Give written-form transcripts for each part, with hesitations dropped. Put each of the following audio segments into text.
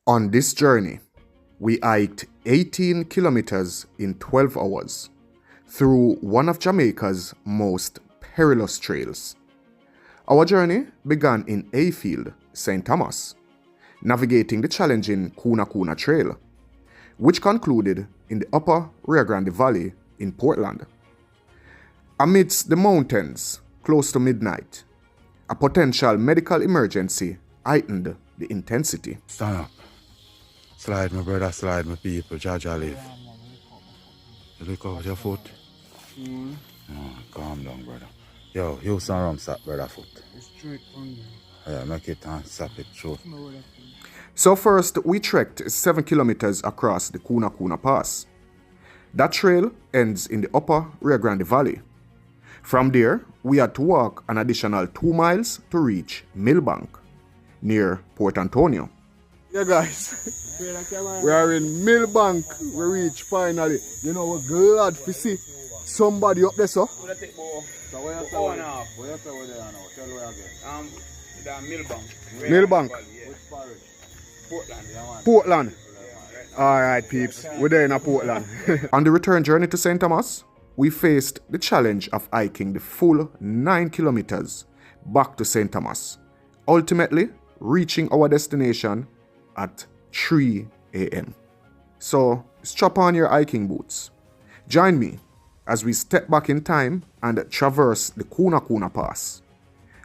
On this journey, we hiked 18 kilometers in 12 hours through one of Jamaica's most perilous trails. Our journey began in Hayfield, St. Thomas, navigating the challenging Cunha Cunha Trail, which concluded in the upper Rio Grande Valley in Portland. Amidst the mountains, close to midnight, a potential medical emergency heightened the intensity. Stand up. Slide, my brother, slide, my people. Jaja live. You look over your foot? Oh, calm down, brother. Yo, you some rum stop, brother, foot. It's straight on Yeah, make it and stop it through. So first, we trekked 7 kilometers across the Cunha Cunha Pass. That trail ends in the upper Rio Grande Valley. From there, we had to walk an additional 2 miles to reach Millbank, near Port Antonio. Yeah, guys. We are in Milbank. We reach finally. You know, we're glad to see somebody up there, so. So where you say where they are now? Tell where again. Millbank. Millbank. Which parish? Portland. Portland. Alright, peeps. We're there in Portland. On the return journey to St. Thomas, we faced the challenge of hiking the full 9 kilometers back to St. Thomas, ultimately reaching our destination at 3 a.m. So strap on your hiking boots. Join me as we step back in time and traverse the Cunha Cunha Pass,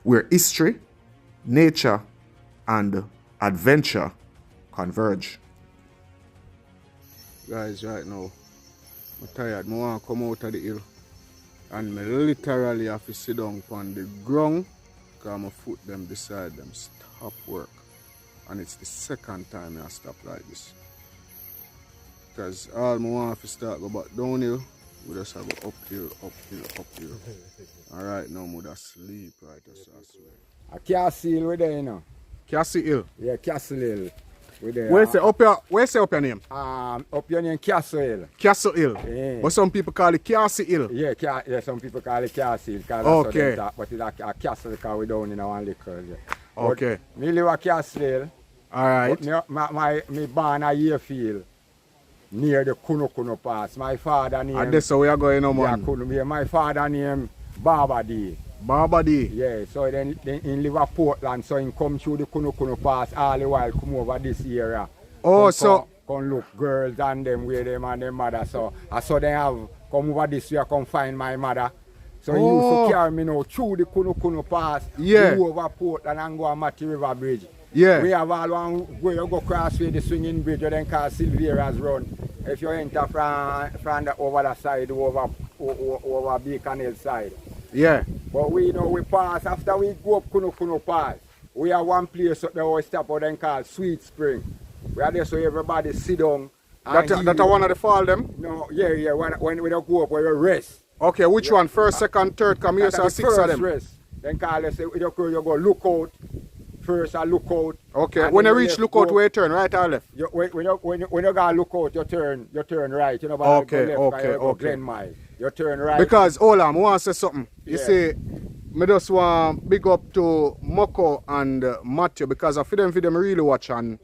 where history, nature, and adventure converge. Guys, right now, I'm tired. I want to come out of the hill. And I literally have to sit down on the ground because my foot them beside them stop work. And it's the second time I stop like this. Because all I want to start go back downhill, we just have to go uphill. Alright, now I'm sleep right now, so I swear. A Castle Hill with there, you know. Castle Hill? Yeah, Castle Hill. With there. Where's your name? Up your name Castle Hill. Castle Hill. Yeah. But some people call it Castle Hill. Yeah, some people call it Castle Hill. Okay. But it's a castle because we down in one liquor. Yeah. Okay. But me live at Castle Hill. Alright. Me born at Hayfield, near the Cunha Cunha Pass. My father name. And that's how we are going on, man. Yeah, my father name Baba D. Baba D. Yeah, so then in live at Portland, so he come through the Cunha Cunha Pass all the while, come over this area. Oh, so. Come look girls and them where them and them mother. So I saw them have come over this way, come find my mother. So he used to carry me now through the Cunha Cunha Pass, go over Portland and go on Matty River Bridge. Yeah. We have all one where you go cross with the swinging bridge, you then call Sylvera's Run. If you enter from the over the side, over Beacon Hill side. Yeah. But we know we pass, after we go up Cunha Cunha Pass, we have one place up there we stop out then called Sweet Spring. We are there so everybody sit down. That are one of the fall them? No, yeah, when we don't go up, we rest. Okay, which one? First, second, third, come here, so 6 of them. Rest. Then call us, you go look out. First I look out. Okay, when you reach look out, where you turn, right or left? When you go look out, you turn right. You know, okay. Glen Mile. You turn right. Because, hold on, I want to say something. You see, I just want big up to Moko and Matthew because I feel them really watch and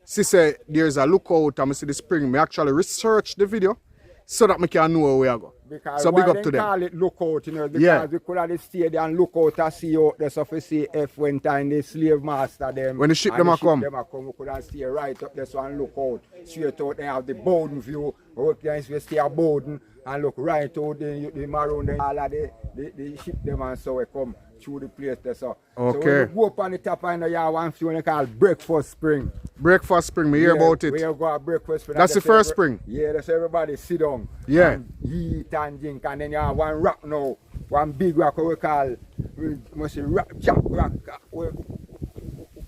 see say there's a lookout and I see the spring. I actually research the video so that I can know where I go. Because so big up to them. Call it lookout, you know, because we could have stayed there and look out to see out there so we see if when time the slave master them. When the ship them come. We could have stayed right up there so and look out. Straight out and have the Bowden view. We can stay at Bowden and look right out the Maroons and all of the ship them and so we come through the place there. So when we go up on the top and you have one few called Breakfast Spring. Breakfast Spring, me hear about it. We go at Breakfast Spring. That's the first spring? Yeah, that's everybody sit down. Yeah. And eat and drink and then you have one rock now. One big rock we call, we must say Jack rock. When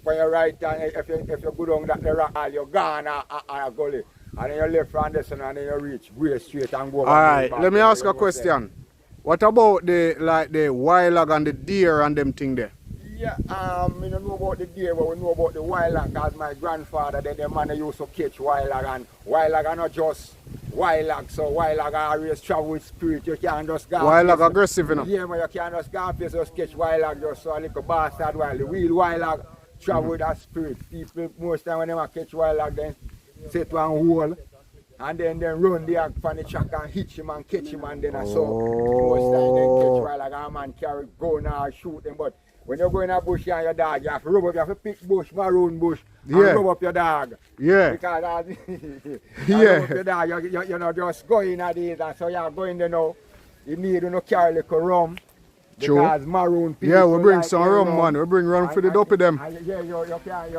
you right and if you go down that the rock, you're gone a gully. And then you left from this and then you reach Grey Street and go over. Alright, let me ask a question. What about the wild hog and the deer and them thing there? Yeah, we don't know about the deer, but we know about the wild hog because my grandfather, the man used to catch wild hog and wild hog are not just wild hog, so wild hog always travel with spirit, you can't just go. Wild hog aggressive, you know? Yeah, but you can't just go and just catch wild hog just so a little bastard wild. The real wild hog travel with that spirit. People, most time when they catch wild dog, then set one hole. And then run there from the track and hitch him and catch him and then so most time then catch wild like a man carry gun or shoot them. But when you go in a bush and your dog, you have to rub up, you have to pick bush, maroon bush, and rub up your dog. Yeah. Because rub up your dog, you know, just go in at these and so you're going there now. You need to carry like a rum. Because maroon people. Yeah, we bring like some rum, man. We bring rum for the dopey them.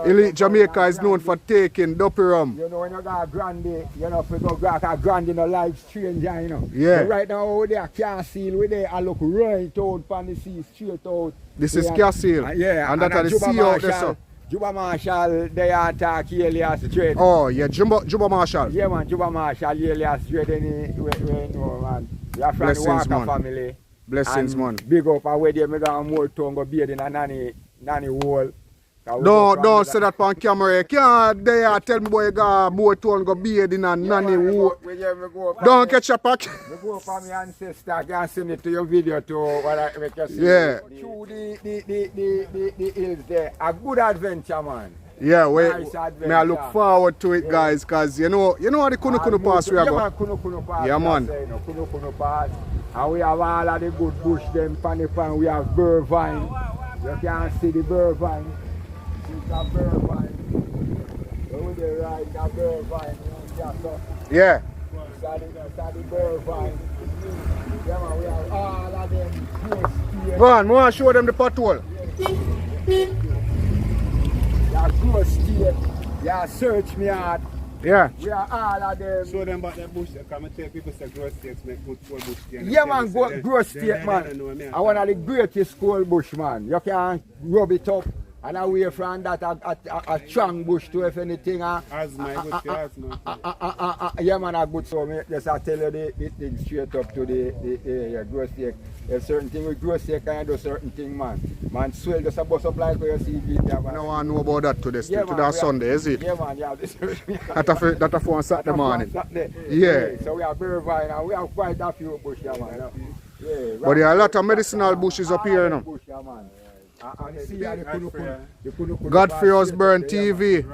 Elite Jamaica is known for taking dopey rum. You know, when you got a grande, you know, if you go back a grande in a life stranger, you know. Yeah. So right now, over there, Castle, we there, I look right out from the sea, straight out. This is Castle. Yeah. And that are the sea out there, so. Juba Marshall, they attack Elias straight. Oh, yeah, Juba Marshall. Yeah, man, Juba Marshall, Elias straight, we know, man. We are from the Walker family. Blessings, and man. Big up away there, I got more tongue go beard in a nanny wall. Don't say that on camera. You can't dare tell me boy you got more tone go beard in a nanny wall. Don't catch a pack. I go up on my ancestor, I can send it to your video to what I make you see. Yeah. Through the hills there. A good adventure, man. Yeah, Nice adventure. may I look forward to it, guys, because you know the Cunha Cunha Pass we are going. Cunha Cunha Pass. Yeah, man. Cunha Cunha Pass. And we have all of the good bush them pan the pan. We have burr vine. You can see the burr vine. It's a burr vine. Over there right, the burr vine. Yeah. It's the burr vine. Yeah, man, we have all of them close. Go on, I want to show them the pothole. Yeah, close state. Yeah, search me out. Yeah. We are all of them. Show them about the bush. Come and tell people say gross states make good coal bush. Yeah, man, gross state, man. I one of the greatest coal bush, man. You can rub it up and away from that a strong bush to if anything. Asthma, Yeah, man, a good so me just I tell you the thing straight up to the gross state. If certain thing with gross state can do certain thing, man. Man, swell just a bust up like where you see it. Yeah, man. I don't want to know about that today, Yeah, today on Sunday, is it? Yeah, man, yeah. That's for on Saturday morning. Yeah. So we have very vine and we have quite a few bush, yeah, man. Yeah, But there are a lot of medicinal bushes up here, you know. Bush, yeah, man. And see how the Godfrey Osborne TV.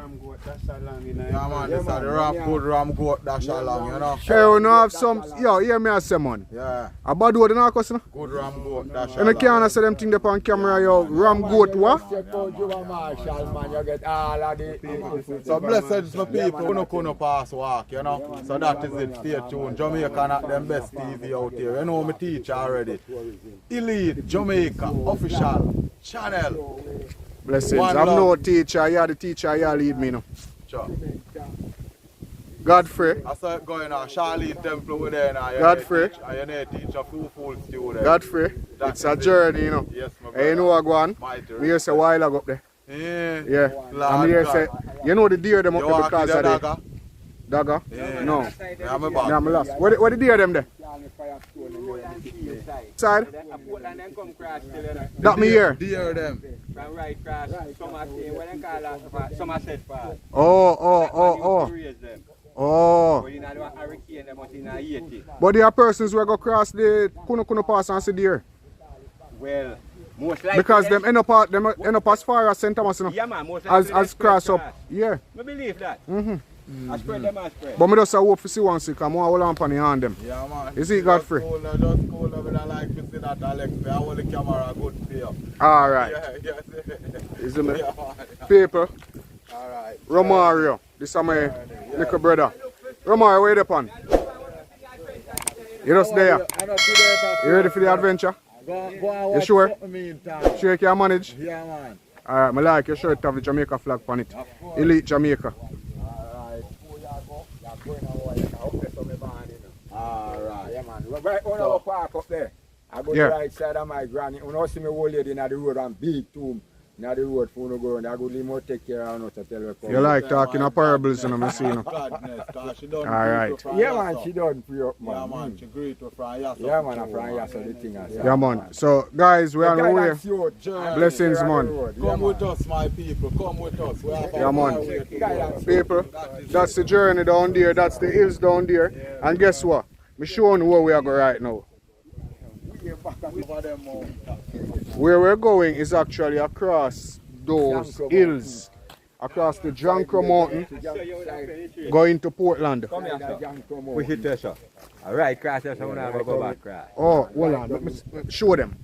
Yeah, man, this is the ram, good ram goat dash along, you know. Hey, we now have some, yo, hear me I say, man. Yeah, A bad word in our cousin. good ram goat dash And I along. can't say them thing up on camera, yo. Ram goat, what? Check out Juba Marshall, man. You get all of the So blessed is my people, Cunha Cunha Pass walk, you know. So that is it, stay tuned. Jamaica not them best TV out here. You know me teach already. Elite Jamaica official channel. Blessings. One I'm love. no teacher, you are the teacher, you lead me, no. Sure. Godfrey. I saw it going on Charlene Temple over there now. Godfrey. And you need to teach a few full students. Godfrey. It's a journey, you know. Yes, my brother. And you know what go on? Mighty We used to while ago up there. Yeah. Yeah. Lord I'm here God. say, you know the deer them up You there walk because with of the the dagger? dagger? Yeah. No. Yeah, I'm Yeah, I'm lost. What the deer them there? Side? That me here. Dear them. From right across Somerset, what they call it, Somerset Pass. Oh. Raise them. Oh. But you know, the hurricane, they must in a 80. But there are persons who go cross the Cunha Cunha Pass and see deer. Well, most likely. Because them end up as far as St. Thomas, you know. Yeah, man, most likely. As cross up. Yeah. I believe that. I spread them, I spread. But I just hope to see one sick and I hold on on the hand them. Yeah, man. You see, Godfrey? Just cool, we don't like to see that, Alex. I hold the camera good for you. Alright. Yeah. You see me? Yeah, man. People, Alright. Romario. This is my little brother. Romario, where you upon? You just there? You ready for the adventure? Go You sure? Meantime. Sure you can manage? Yeah, man. Alright, I like your shirt have the Jamaica flag on it. Elite Jamaica. Alright, yeah, man. Right on our park up there. I go Yeah. to the right side of my granny. When I see my old lady in the road and big tomb in the road for no go around, I go leave more take care of her to tell her. You like talking of parables, you know, I see, you know. Godness, 'cause she done Alright. greet her Yeah, from man, Yassa. she done free up, Yeah, man. man, she greet her from Yassa. Yeah, man, I'm from Yassa, the thing I say. Yeah, man. So, guys, we're on the way. Blessings, man. Come with us, my people. Come with us. We have Yeah, a man. far way to go. People, that's the journey down there, that's the hills down there. And guess what? I'm showing you where we are going right now. Over them mountains. Where we're going is actually across those hills across the Jankro Mountain going to Portland. We hit there, sir. Alright, cross there, so we're not going to go back cross. Oh, hold on. Let me show them.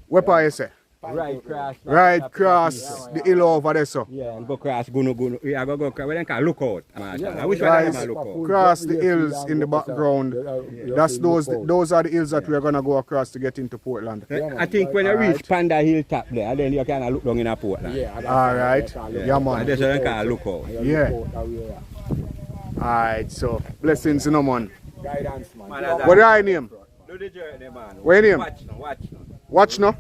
What part you say? Right cross. Right across the hill over there, so. Yeah, and go cross, go. Yeah, go cross. We don't call lookout. I wish I had a lookout. Cross the hills in the background. That's those are the hills that we are gonna go across to get into Portland. I think when you reach Panda Hill top there, then you can look down in a Portland. Alright. Yeah, man. And that's what I call lookout. Yeah. Alright, so blessings, you know, man. Guidance, man. What is your name? Do the journey, man. What your name? Watch now.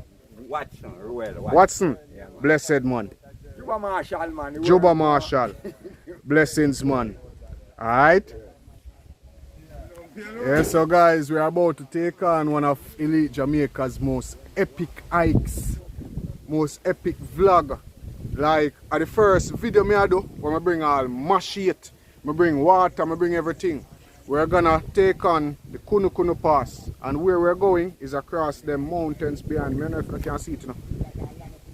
Watson. Yeah, man. Blessed man. Juba Marshall, man. Juba Marshall. Blessings, man. Alright. Yeah, so guys, we're about to take on one of Elite Jamaica's most epic hikes, most epic vlog. Like at the first video me I do, when I bring all machete, I bring water, I bring everything. We're gonna take on the Cunha Cunha Pass, and where we're going is across the mountains behind me. I don't know if you can see it now.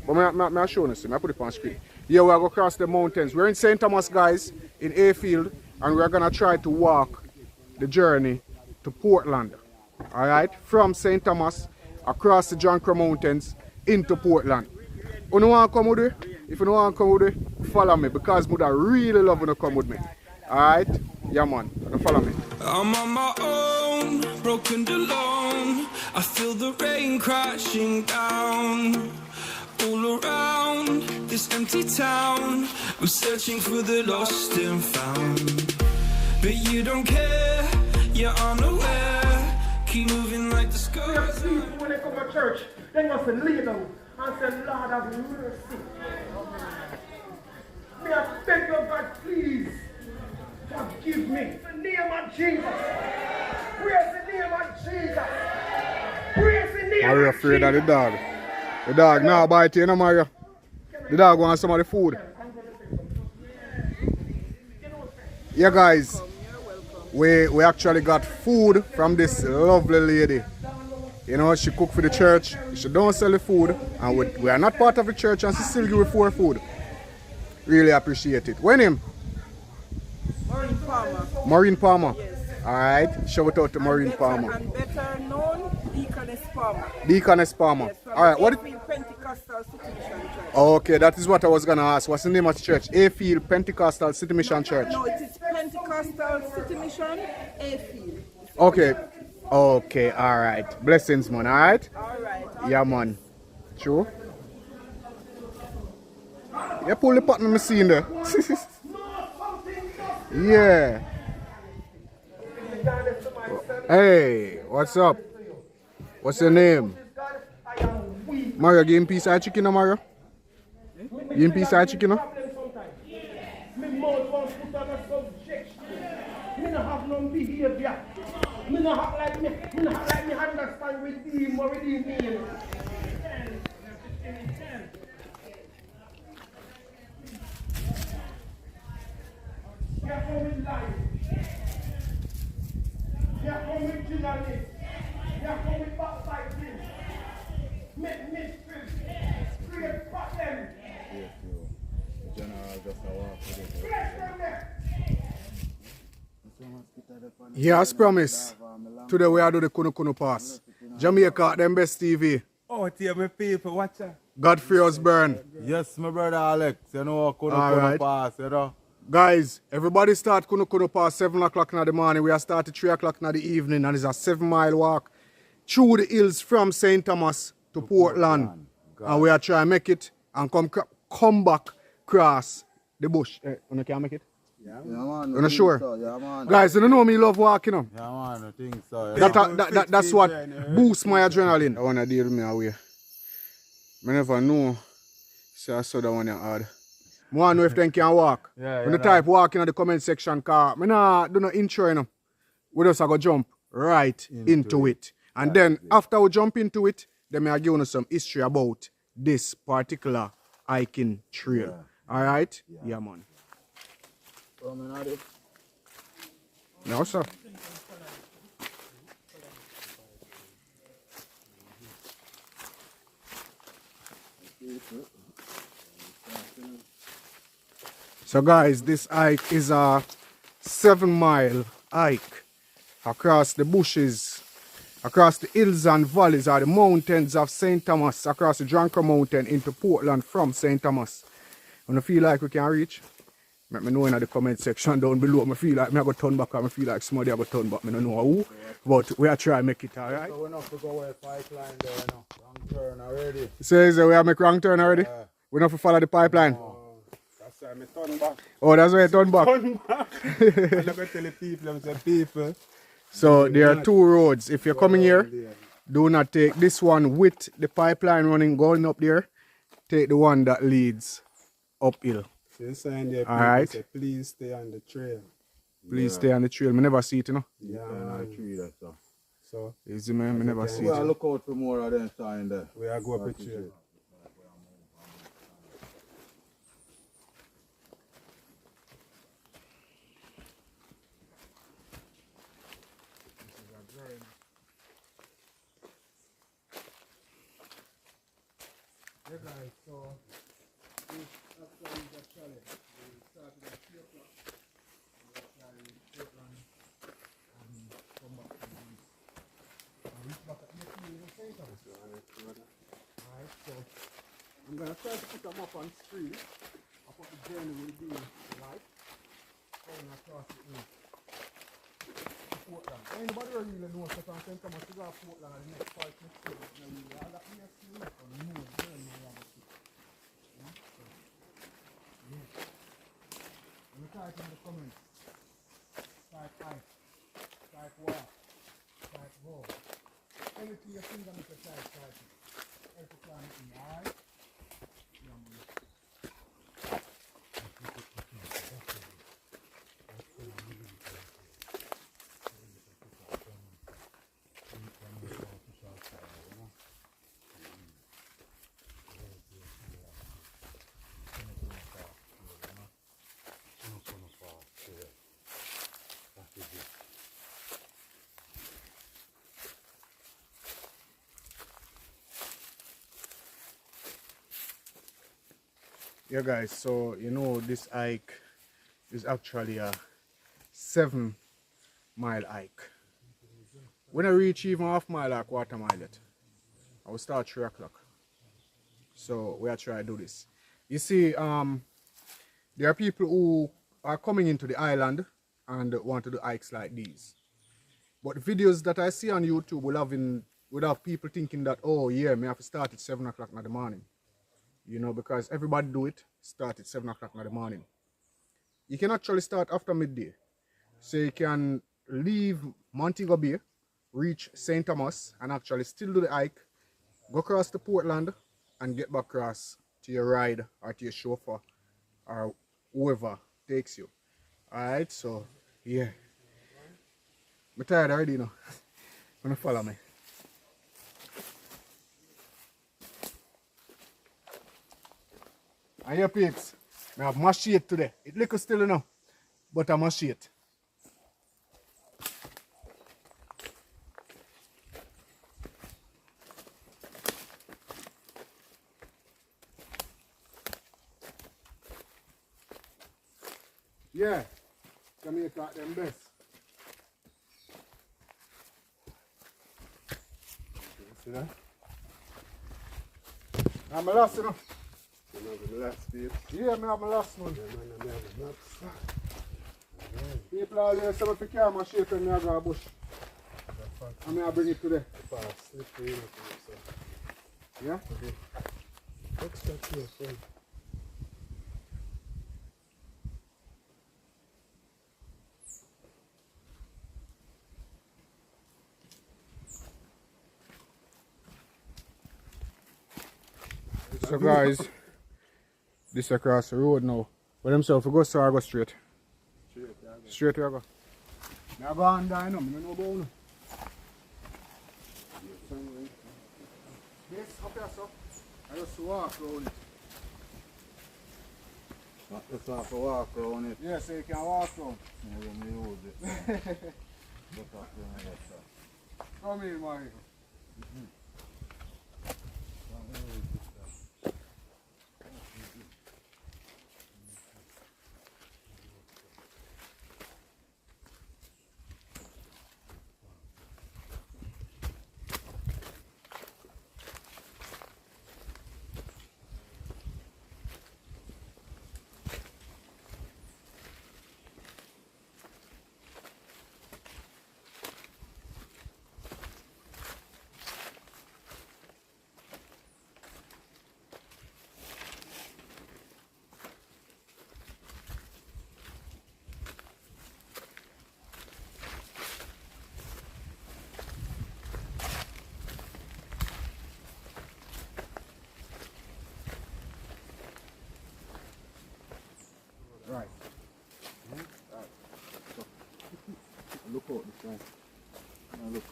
But I'll show you, I put it on screen. Yeah, we're going to cross the mountains. We're in St. Thomas, guys, in Hayfield, and we're gonna try to walk the journey to Portland. Alright? From St. Thomas, across the Jankro Mountains, into Portland. You don't want to come with me? If you don't want to come with me, follow me, because I really love you to come with me. Alright? Yeah, man. Follow me. I'm on my own, broken alone. I feel the rain crashing down all around this empty town. I'm searching for the lost and found, but you don't care, you're unaware. Keep moving like the sky. When they come to church, they must lean down and say, Lord, have mercy. May I beg you, God, please. Forgive me. In the name of Jesus. Praise the name of Jesus. Praise the name Are you afraid of the dog? The dog now bite you, no Mario. The dog wants some of the food. Yeah, guys. We actually got food from this lovely lady. You know, she cooked for the church. She don't sell the food. And we are not part of the church, and she still give us food. Really appreciate it. What name? Maureen Palmer. Maureen Palmer. Yes. Alright, shout out to Maureen Palmer. And better known, Deaconess Palmer. Deaconess Palmer. Yes, Alright, what? Hayfield Pentecostal City Mission Church. Okay, that is what I was gonna ask. What's the name of the church? Hayfield Pentecostal City Mission Church. No, it is Pentecostal City Mission, Hayfield. Okay. Okay, alright. Blessings, man, alright? Alright. Yeah, man. True. You pull the button, I'm seeing there. Yeah. Hey, what's up? What's your name? Mario, give him piece of chicken, Mario? Give him piece of chicken, Me mouth won't put on a subjection. Me no have no behavior. Me no have like me understand redeem or redeem me. You're coming live. You're coming journalist. You're coming backbiting. Make mystery. Create problem. Yeah, as promised. Today we are doing the Cunha Cunha Pass. Jamaica, them best TV. Oh, dear, my people, watch that. Godfrey Osborne. Yes, my brother Alex, you know, Cunha All Cunha right. Pass, you know. Guys, everybody start Cunha Cunha Pass 7 o'clock in the morning. We are starting 3 o'clock in the evening, and it's a 7-mile walk through the hills from St. Thomas to Portland. And we are trying to make it and come back cross the bush. You can make it? Yeah, man. You're not sure? So, yeah, man. Guys, you don't know me love walking up. Yeah, man, I think so. That's what boosts my adrenaline. I want to deal with me away. I never know. So I saw that one hard. I want to know if they can walk. Yeah, When the type walking in the comment section, car, I do no intro, you know. We just go jump right into it. And then after we jump into it, then I give you some history about this particular hiking trail. All right? Yeah, man. No, sir. So guys, this hike is a 7-mile hike across the bushes, across the hills and valleys or the mountains of St. Thomas, across the Dranker Mountain into Portland from St. Thomas. When I feel like we can reach, let me know in the comment section down below. I feel like I go turn back and I feel like somebody go turn back. I don't know who, but we are trying to make it alright. So we have to go where pipeline there, you know. Wrong turn already. Says we have make wrong turn already? We don't have to follow the pipeline. That's why I turn back. Oh, that's why I turn back. Turn back. I'm not going to tell the people, I'm saying people. So there are 2 roads. If you're coming here, do not take this one with the pipeline running going up there. Take the one that leads uphill. Alright. Say, please stay on the trail. Please stay on the trail. I never see it, you know. Yeah, on the trail, so. Easy man, I never see We it. are look out for more of them sign there. We are go up the trail. Yeah guys, so this actually is a challenge. We started at 3 o'clock. We actually Portland and come back to the east. And reach back at the St. Thomas. Alright, so I'm gonna try to put a map on screen of what the journey will be like. Going across the east. Portland. Anybody really knows that I'm St. Thomas to go to Portland and the next 5 minutes. All that next to left on the moon. Type in the comments. Type ice. Type walk. Type roll. Anything you think I'm going to type it. Every time in the eye. Yeah guys, so you know this hike is actually a 7-mile hike. When I reach even half-mile or quarter-mile yet, I will start 3 o'clock. So we are trying to do this. You see, there are people who are coming into the island and want to do hikes like these. But the videos that I see on YouTube will have people thinking that, oh yeah, I have to start at 7 o'clock in the morning. You know, because everybody do it, start at 7 o'clock in the morning. You can actually start after midday. So you can leave Montego Bay, reach St. Thomas, and actually still do the hike, go across to Portland, and get back across to your ride or to your chauffeur or whoever takes you. Alright, so yeah. I'm tired already, you know. Gonna follow me. And your peeps, I have mashed it today. It little still enough, but I mashed it. Yeah, Jamaica at them best. See that? I'm a last, you know. Yeah, I have my last one. People always say if you can't mash it when I go a bush. And I bring it today. Yeah? Extra close. So guys, this is across the road now. But himself, if we go so I go straight. Straight we go. I go on down, I don't know about no. Yes, up here, so. I just walk around it. Just have to walk around it. Yeah, so you can walk around. Yeah, let me use it. Come in, Mario.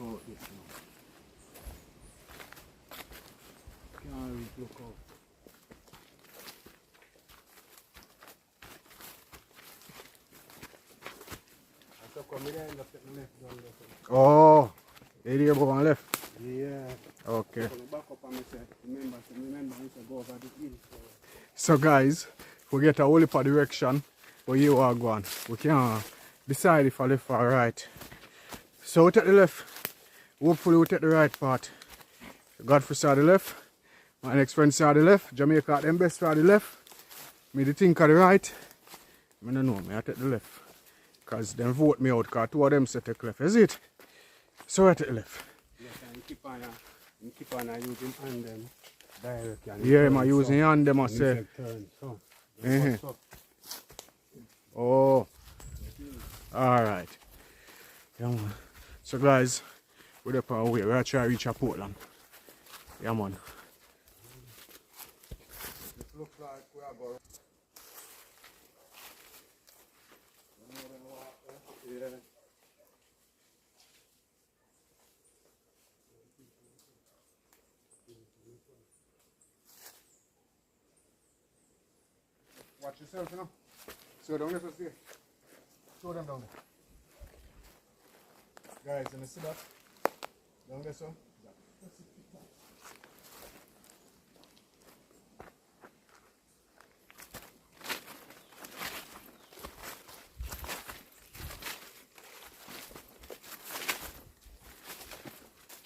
out this now. Can't reach look out. Oh, area go on left. Yeah. Okay. Back up and say, remember, we should go over the hill. So guys, we get a whole heap of direction where you are going. We can decide if I left or right. So we take the left. Hopefully we take the right part. Godfrey saw the left. My next friend saw the left. Jamaica at them best for the left. Me the think of the right. I don't know, I take the left. Because them vote me out because two of them say take left. Is it? So I take the left. Yes, and you keep on using hand them direct. Yeah, I'm using hand them I say. Turn, so. Oh. Alright. Yeah, man. So guys, we're up our way. We're going to try to reach a Portland. Yeah, man. It looks like we are going. Yeah. Watch yourself, you know. So down there, see. Show them down there. Guys, you see that? Down there, so.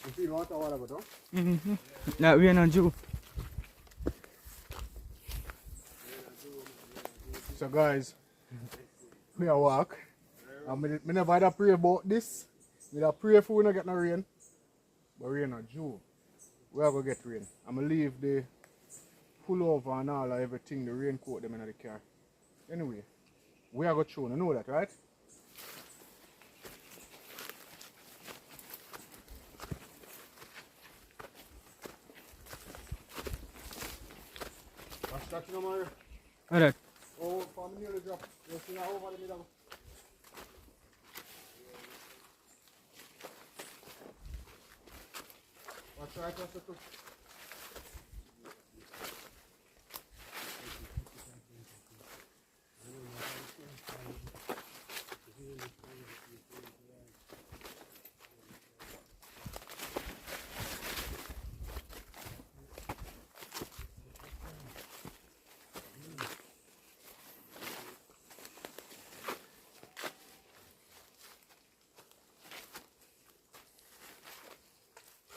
You feel water or whatever, don't? That we are not Jew. So guys, we are walk. I never had a pray about this. We had a pray for we not get no rain. But rain not June. We are going to get rain. I'm going to leave the pullover and all of everything, the raincoat them in the car. Anyway, we are going to show you know that, right? What's that you know, Mario? Alright. Oh, from nearly drop. You see how over the middle. What's right, what's the cook?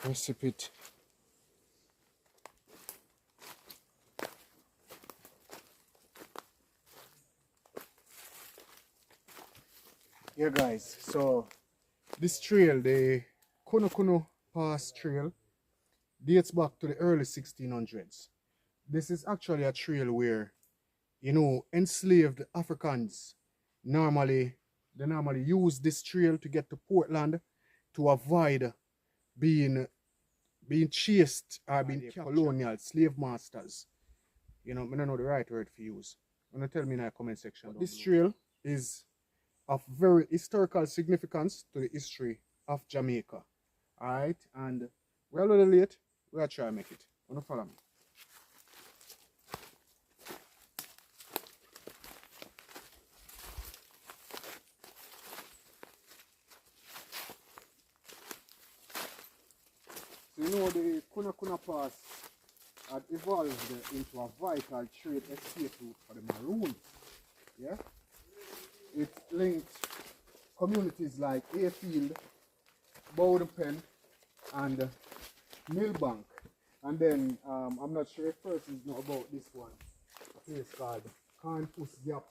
Precipitate. Yeah guys, so this trail, the Cunha Cunha Pass trail, dates back to the early 1600s. This is actually a trail where, you know, enslaved Africans normally use this trail to get to Portland to avoid being chased or being colonial slave masters. You know, I don't know the right word to use. I'm gonna tell me in the comment section. This trail is of very historical significance to the history of Jamaica. Alright, and we're a little late. We'll try to make it. Wanna follow me? So you know the Cunha Cunha Pass had evolved into a vital trade escape route for the Maroons. Yeah? It linked communities like Hayfield, Bowden Pen, and Millbank. And then, I'm not sure if persons know about this one, a place called Corn Puss Gap.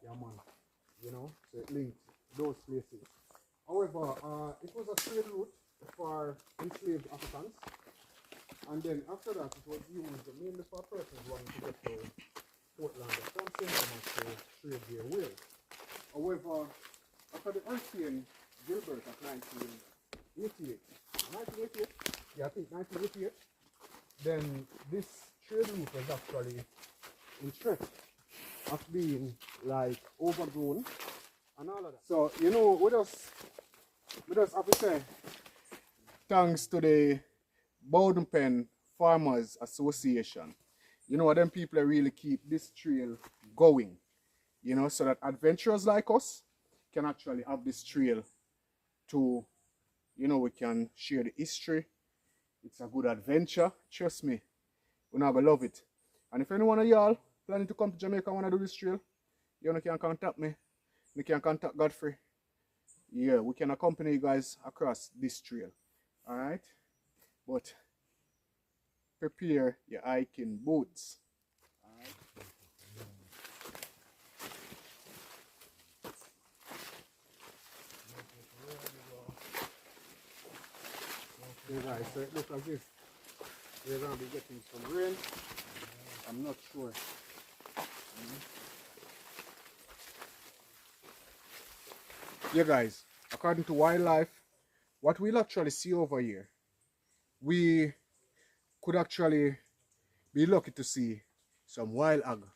Yeah, man. You know, so it linked those places. However, it was a trade route for enslaved Africans. And then after that, it was used mainly for persons wanting to get to Portland or from St. Thomas to trade their wares. However, after the Hurricane Gilbert of 1988, yeah, I think 1988, then this trade route was actually in threat of being like overgrown and all of that. So, you know, we just have to say, thanks to the Bowden Pen Farmers Association. You know, them people really keep this trail going, you know, so that adventurers like us can actually have this trail to, you know, we can share the history. It's a good adventure. Trust me, we're not gonna love it. And if anyone of y'all planning to come to Jamaica and want to do this trail, you know, can contact me. You can contact Godfrey. Yeah, we can accompany you guys across this trail. Alright? But prepare your hiking boots. Alright? Okay guys, so it looks like this. We're gonna be getting some rain. I'm not sure. Yeah guys, according to wildlife, what we'll actually see over here, we could actually be lucky to see some wild hog,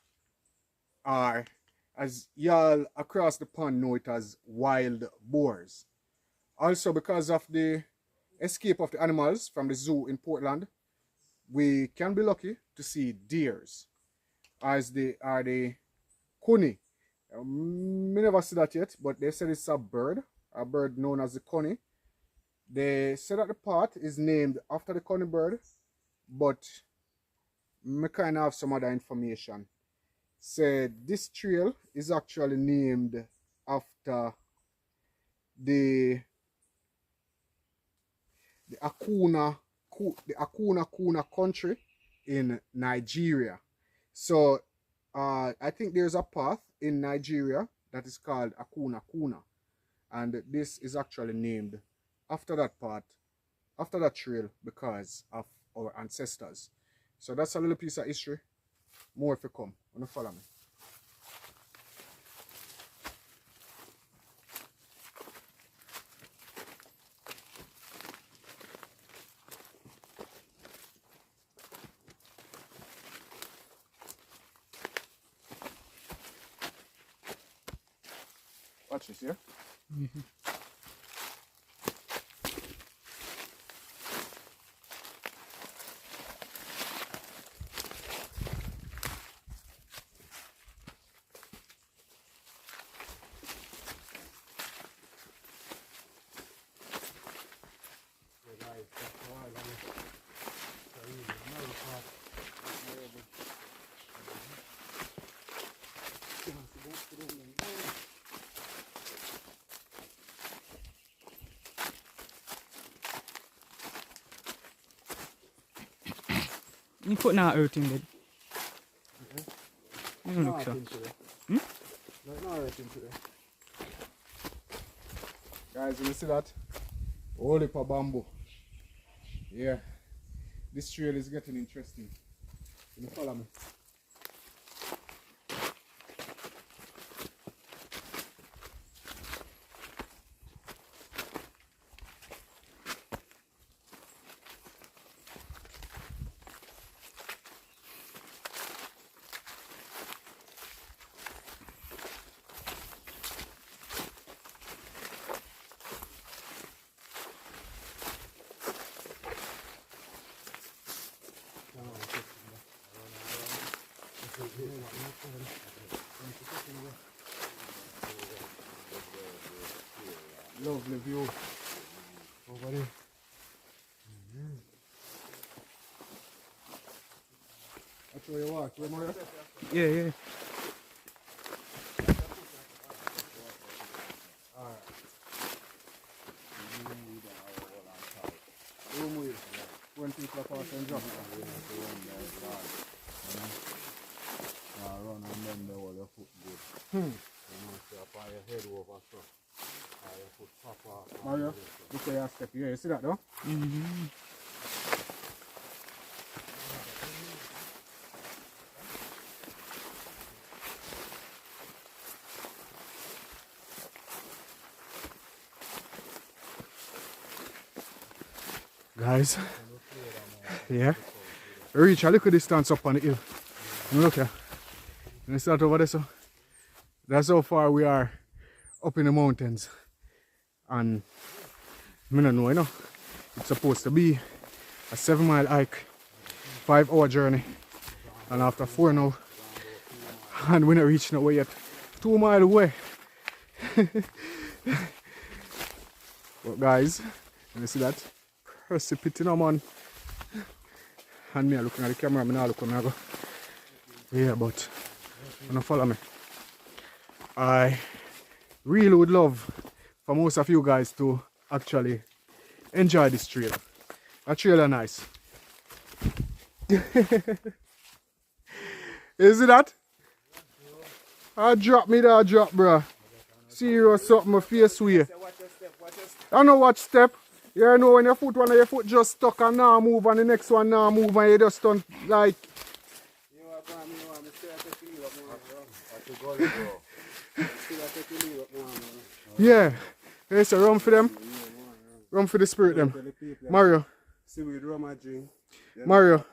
or as y'all across the pond know it as wild boars. Also, because of the escape of the animals from the zoo in Portland, we can be lucky to see deers, as they are the cunny. Me never see that yet, but they said it's a bird known as the cunny. They said that the part is named after the cunny bird, but me kind of have some other information. Said this trail is actually named after the Akuna Kuna Country in Nigeria. So I think there's a path in Nigeria that is called Akuna Kuna, and this is actually named after that part, after that trail, because of our ancestors. So that's a little piece of history. More if you come. Wanna follow me? Watch this, yeah? You putting out everything, babe? You don't look so. Not everything today. Guys, you see that? Holy pa bamboo. Yeah. This trail is getting interesting. Can you follow me? Lovely view over there. That's where you walk, right, Mario? Yeah, yeah. Alright. When people are passing jump. Run and bend the whole your foot good. You know, so upon your head over so. Your foot pop off. Mario, look where you step here. You see that though? Guys, yeah, we reach a little distance up on the hill. Look here, and it's not over there, so that's how far we are up in the mountains. And I don't know, you know, It's supposed to be a 7-mile hike, 5-hour journey. And after 4 now, and we're not reaching away yet. 2 miles away. But guys, you see that? Precipitate, man. And me looking at the camera, I'm not looking at go. Yeah, but you know, follow me. I really would love for most of you guys to actually enjoy this trail. A trail nice. You see that? I drop me that drop, bro. Serious something, my face way. I know what step. You know when your foot, one of your foot just stuck and now move and the next one now move and you just don't like. Yeah. There's a rum for them. Rum for the spirit them. Mario. Mario.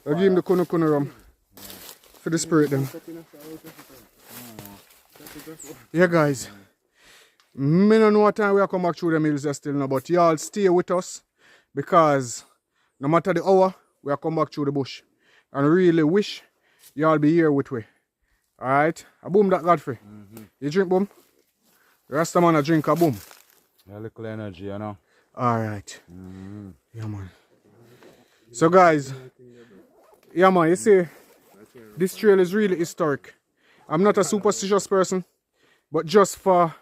I'll give him the Cunha Cunha rum. For the spirit them. Yeah guys. I don't know what time we are come back through the hills still now, but y'all stay with us because no matter the hour, we are come back through the bush. And really wish y'all be here with me. Alright? A boom that Godfrey. You drink boom? The rest of man a drink a boom. A little energy, you know. Alright. Yeah man. So guys, yeah man, you see, this trail is really historic. I'm not a superstitious person, but just for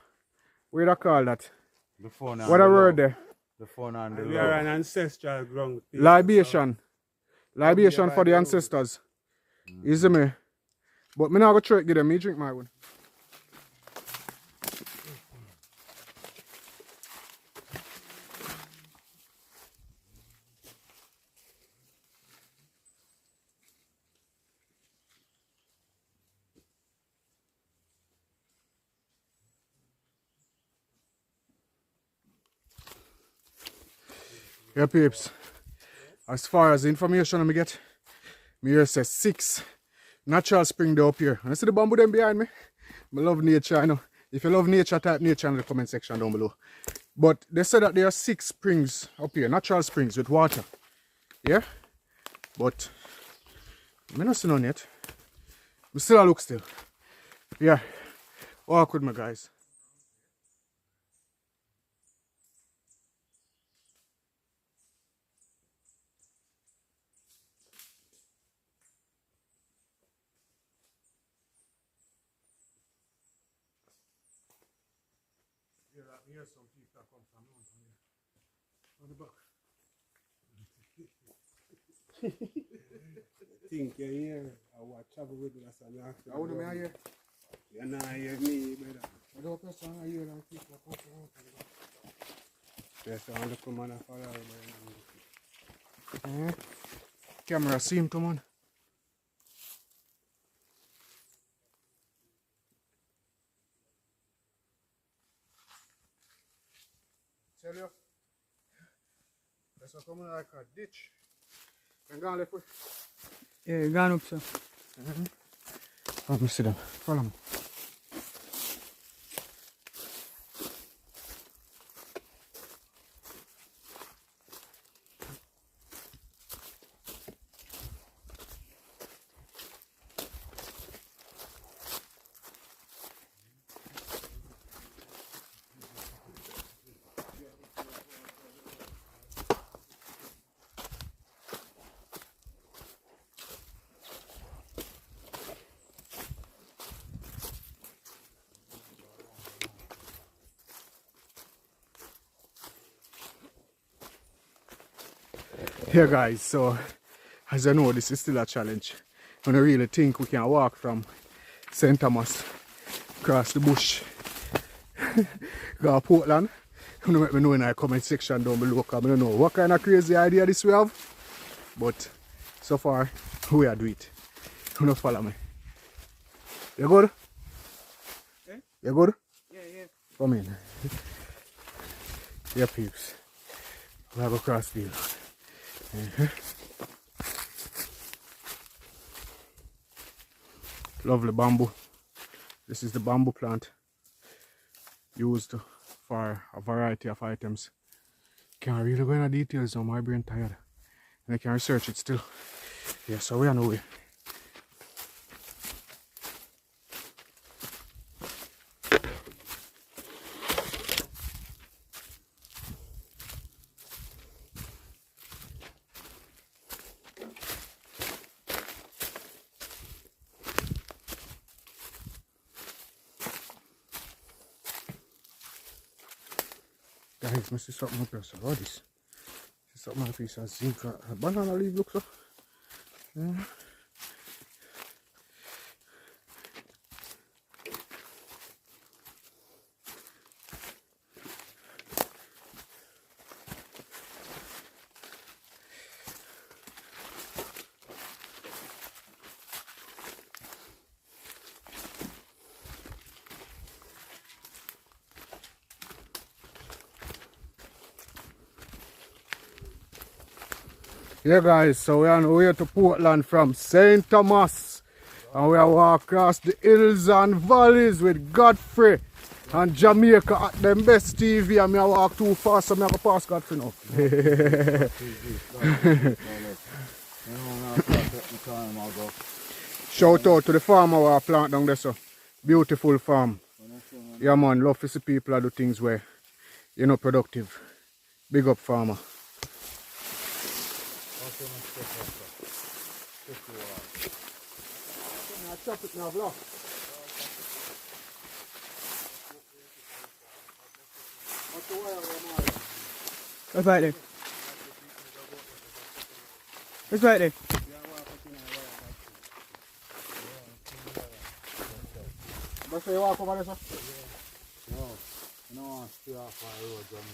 what do I call that? The fun and what the a word love. there? The fun and the We love. are an ancestral ground. Libation. Libation for the ancestors. You see me? But me not go try to get them, me drink my one. Yeah, peeps. As far as the information I get, me here says 6 natural spring there up here. And I see the bamboo them behind me. I love nature, I know. If you love nature, type nature in the comment section down below. But they said that there are 6 springs up here, natural springs with water. Yeah? But I don't see none yet. I still look still. Yeah. Walk with me, guys. Here's some people that come from on the back. Think you're here. I will travel with you. I wouldn't be here. You're not here, me, brother. I don't person here like people that come from the Yes, I want to come on and follow you. Camera, see him, come on. Tell you, that's what coming like a ditch. And go on left way. Yeah, gone up, sir. Let me sit down. Follow me. Yeah guys, so as you know, this is still a challenge. I don't really think we can walk from St. Thomas across the bush go to Portland. You let me know in the comment section down below because I don't know what kind of crazy idea this we have. But so far we are doing it. You don't follow me. You good? Eh? You good? Yeah, yeah. Come in. Yeah peeps. We have a cross deal. Lovely bamboo. This is the bamboo plant used for a variety of items. Can't really go into details now, my brain tired. And I can research it still. Yeah, so we are no way. Guys, I see something up here, so what is this? Something like a piece of zinc. A banana leaf looks so. Yeah. Yeah guys, so we are on the way to Portland from St. Thomas. And we are walk across the hills and valleys with Godfrey and Jamaica at them best TV. And I walk too fast, so I go pass Godfrey now. Shout out to the farmer who plant down there, so beautiful farm. Yeah man, love to see people do things where you're not productive. Big up farmer. Chop it now, vlog. What's right there? What's right there? What's you walk over there, sir? No, stay off the road, John.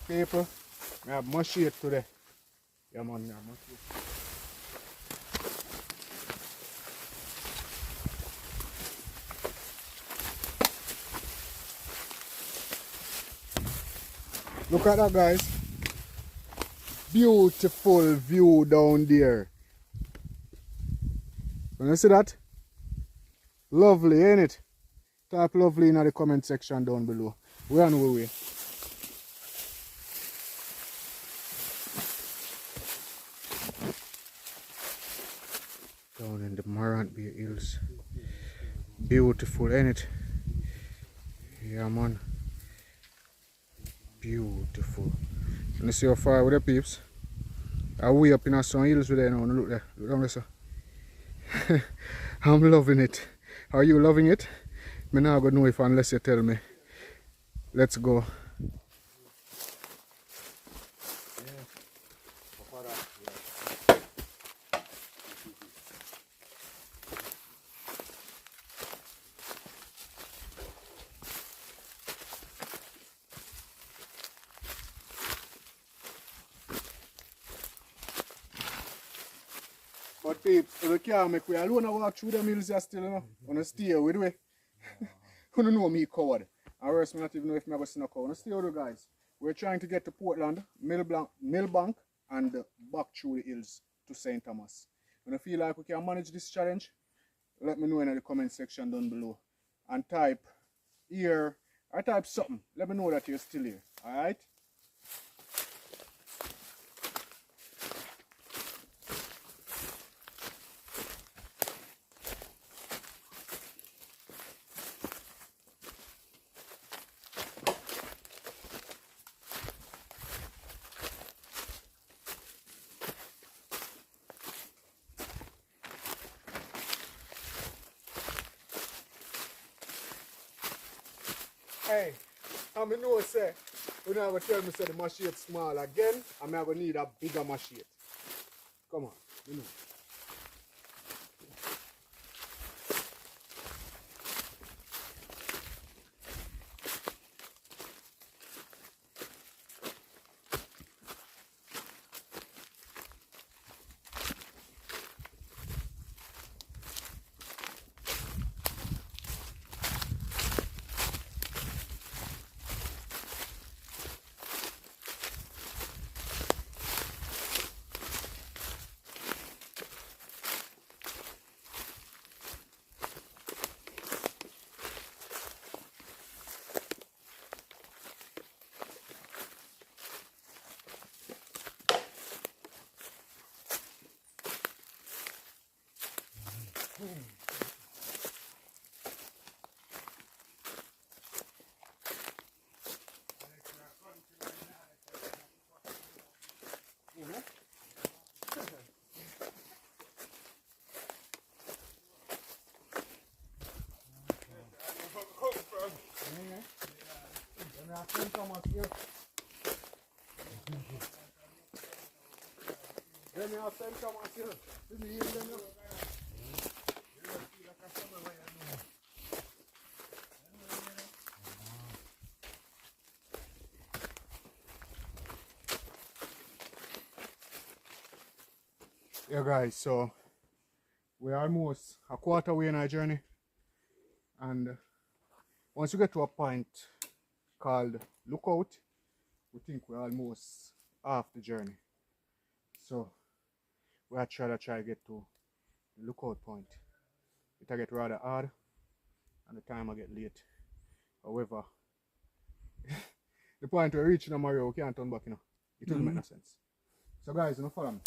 People, I have much shade today. Yeah man, I have much shade. Look at that guys. Beautiful view down there. Can you see that? Lovely, ain't it? Type lovely in the comment section down below. We're on our way. Down in the Maroons Hills. Beautiful, ain't it? Yeah man. Beautiful. Can you see how far with the peeps? I'm way up in some hills with there now. Look there. Look down there, sir. I'm loving it. Are you loving it? I'm not going to know if unless you tell me. Let's go. But peeps, if we can't make we alone walk through the hills here still, you know, wanna stay with we. You don't know me coward. And worse, I not even know if I'm going to sneak out. Stay with you guys. We're trying to get to Portland, Millbank, and back through the hills to St. Thomas. When you feel like we can manage this challenge, let me know in the comment section down below. And type here, or type something. Let me know that you're still here. Alright? Hey, I know say, you know what tell me say the machete small again, I'm going to need a bigger machete. Come on, you know. St. Thomas here. Then you have St. Thomas here. This is here, then you. Yeah guys, so we're almost a quarter way in our journey, and once we get to a point called Lookout, we think we're almost half the journey. So we're trying to get to the Lookout point. It'll get rather hard and the time will get late. However, the point we're reaching on Mario, we can't turn back, you know. It doesn't make no sense. So guys, you know, follow me.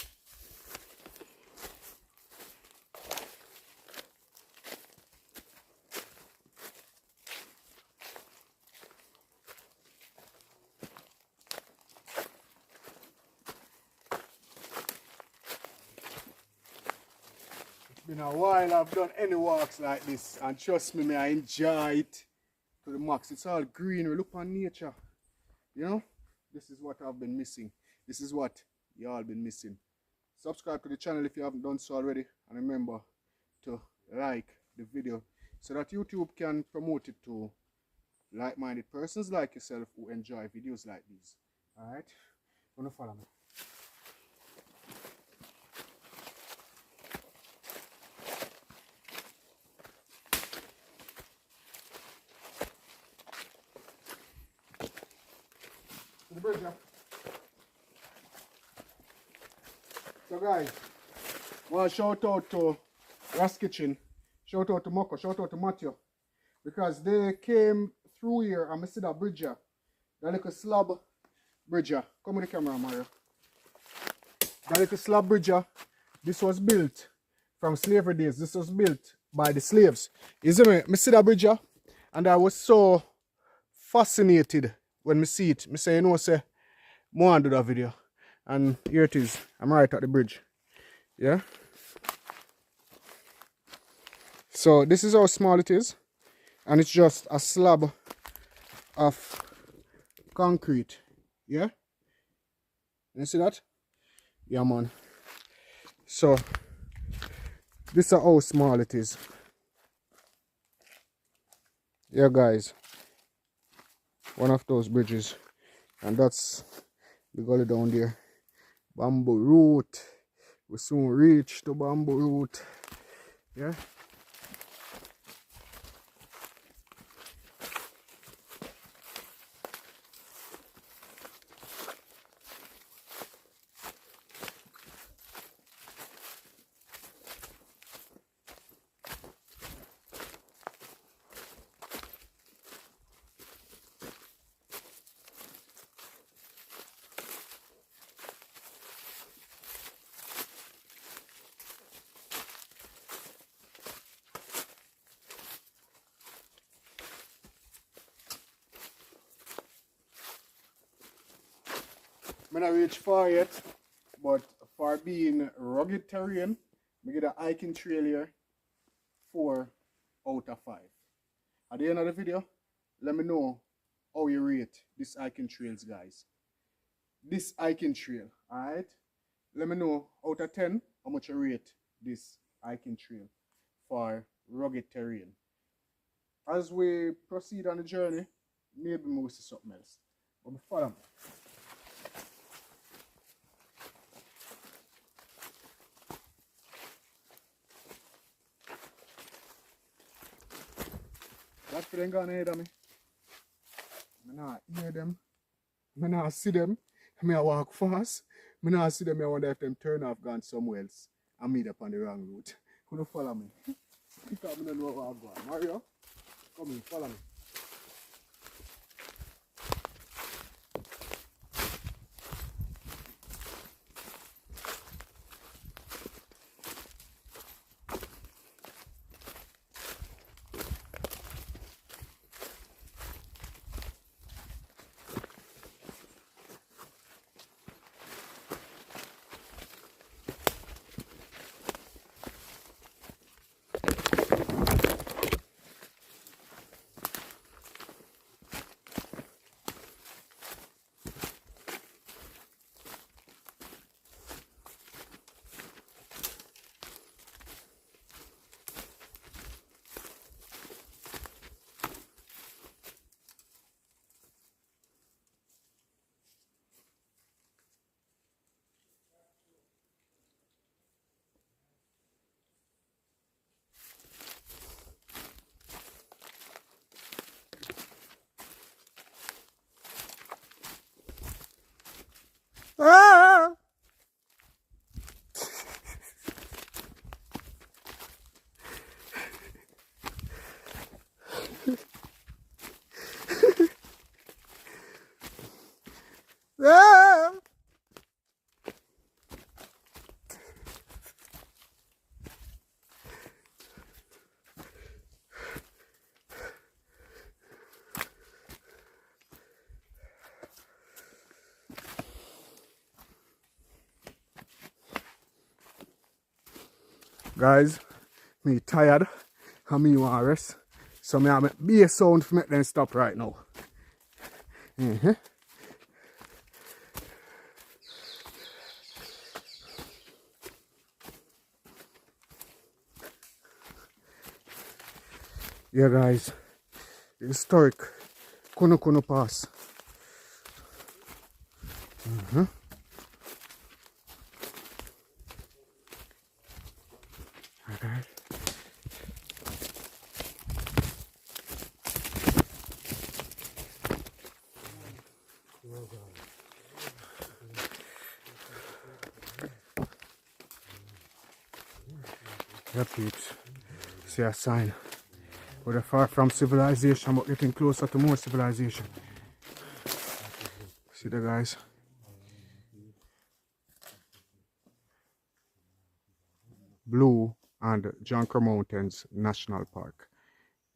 Been a while I've done any walks like this, and trust me, I enjoy it to the max. It's all green, we look on nature, you know. This is what I've been missing. This is what y'all been missing. Subscribe to the channel if you haven't done so already, and remember to like the video so that YouTube can promote it to like-minded persons like yourself who enjoy videos like these. Alright, gonna follow me. The bridge, yeah. So guys, well, shout out to Ras Kitchen, shout out to Moko, shout out to Matthew, because they came through here and I see that bridge here, that little slab bridge here. Come with the camera, Mario. That little slab bridge here, this was built from slavery days. This was built by the slaves. You see me? I see that bridge here, and I was so fascinated when I see it. I say, you know, say, I want to do that video. And here it is. I'm right at the bridge. Yeah. So this is how small it is. And it's just a slab of concrete. Yeah. You see that? Yeah, man. So this is how small it is. Yeah, guys. One of those bridges, and that's the gully down there. Bamboo root. We soon reach to bamboo root. Yeah. I not reach far yet, but for being rugged terrain, we get a hiking trail here, 4 out of 5. At the end of the video, let me know how you rate this hiking trails, guys. This hiking trail, alright? Let me know out of 10 how much you rate this hiking trail for rugged terrain. As we proceed on the journey, maybe we'll see something else. But follow me. That for them gone ahead of me. I not hear them. I not see them. I walk fast. I not see them. I wonder if them turn off gone somewhere else and meet up on the wrong route. Who don't follow me? Because I don't know where I'm going. Mario, come in, follow me. Guys, me tired and me want rest. So me have be a sound to make them stop right now. Yeah guys, historic Cunha Cunha Pass. Okay. Yeah, peeps. See a sign. We're far from civilization, but getting closer to more civilization. See the guys? Blue and Junker Mountains National Park.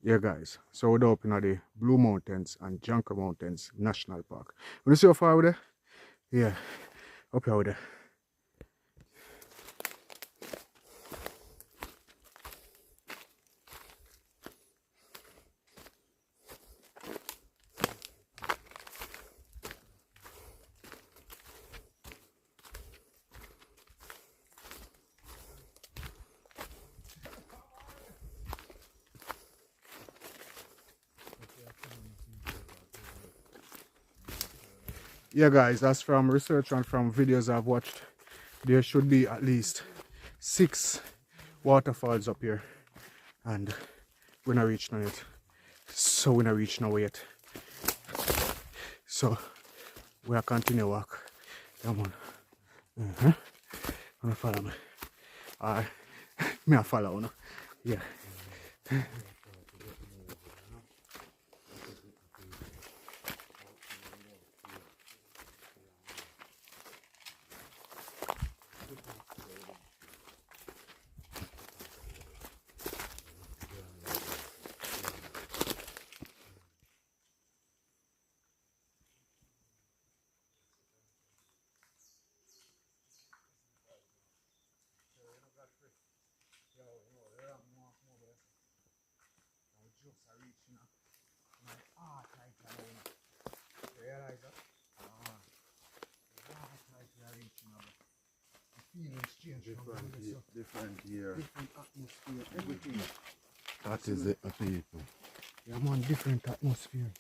Yeah, guys. So we're up in the Blue Mountains and Junker Mountains National Park. Want to see how far we're there? Yeah, up here we're there. Yeah guys, that's from research and from videos I've watched. There should be at least 6 waterfalls up here. And we're not reaching it. So we're not reaching nowhere yet. So we'll continue walk. Come on. Wanna follow me? Alright. Me a follow no? Yeah. Different here. Different atmosphere, everything. That is it, people. Yeah, man, different atmosphere.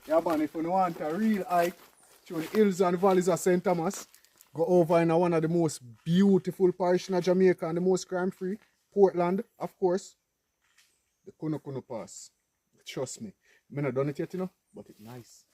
Yeah, man, if you want a real hike through the hills and valleys of St. Thomas, go over in one of the most beautiful parishes in Jamaica and the most crime-free, Portland, of course, the Cunha Cunha Pass. Trust me. I haven't done it yet, you know, but it's nice.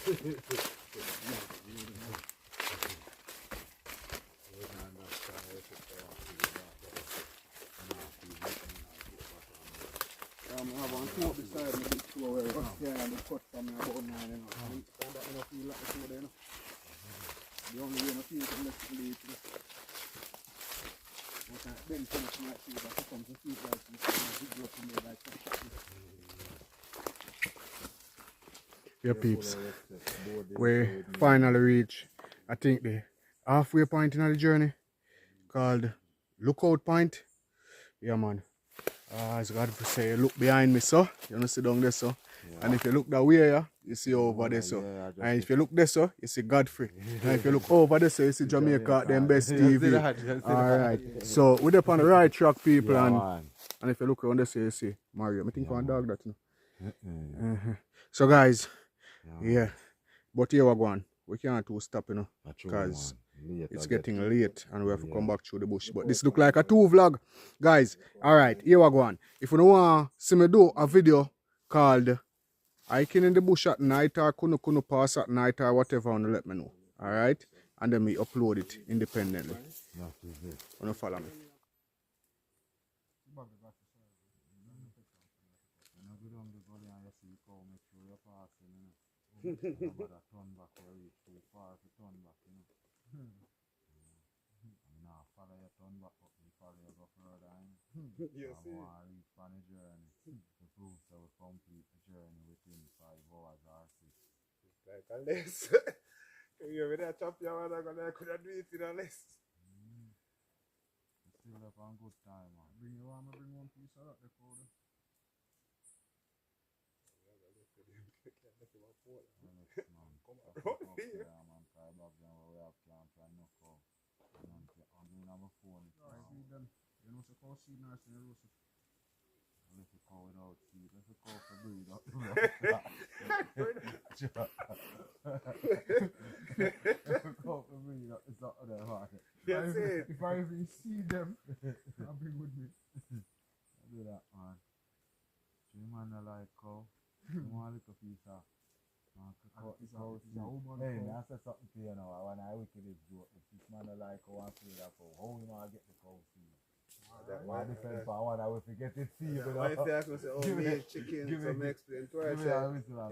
I have one two up beside me, this two where and the cut from me about 9, you know. And that I don't feel like the two there, you know. The only way I feel is unless you leave it. But then finish my feet, but it comes to feet like this, and up in there like that. Yeah, peeps. We finally reach, I think, the halfway point in the journey called Lookout Point. Yeah, man. As God say, look behind me, so you know, sit down there, so. Yeah. And if you look that way, yeah, you see over there, so. And if you look there, so, you see Godfrey. And if you look over there, so you see Jamaica, them best TV. Alright. So we're up on the right track, people, yeah, and if you look around there, so you see Mario. I think one dog that, you know. So guys, yeah. But here we're going. We can't too stop, you know, because it's getting late and we have to come back through the bush. But this look like a 2 vlog. Guys, alright, here we go. If you don't want to see me do a video called Hiking in the Bush at night or Cunha Cunha Pass at night or whatever, and let me know. Alright? And then we upload it independently. Wanna follow me? You see? It's like a less. You with that champion, I'm gonna could do it in a less. Still up on good time, man. Bring one piece of that, record. You know, so call seed nurse in the roof. Let's call without seed. Let's call for breed. Call for breed. It's not other hard. If I even see them, I'll bring with me. I do that, man. So you man like cow. You want a little piece of hey, I said something to you now. When I wicked this joke, if this man like cow and play that cow, how you want to get the cow seed? Why depends on what I will forget it seed. Why if they ask me, say, oh, me eat chicken, so I explain to her, say,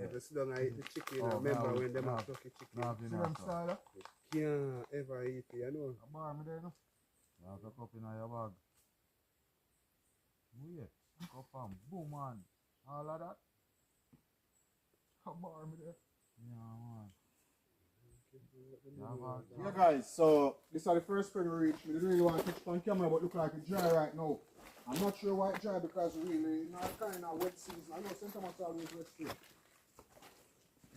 if you sit down and eat the chicken, remember when them have turkey chicken. See them style? You can't ever eat it, you know. A bar me there, no? You have a cup in your bag. Wait, cup and boom, man. All of that. A bar me there. Yeah, man. Yeah, guys, so this is the first spring we reached. We didn't really want to catch on camera, but look like it's dry right now. I'm not sure why it's dry because really, not kind of wet season. I know St. Thomas always wet spring.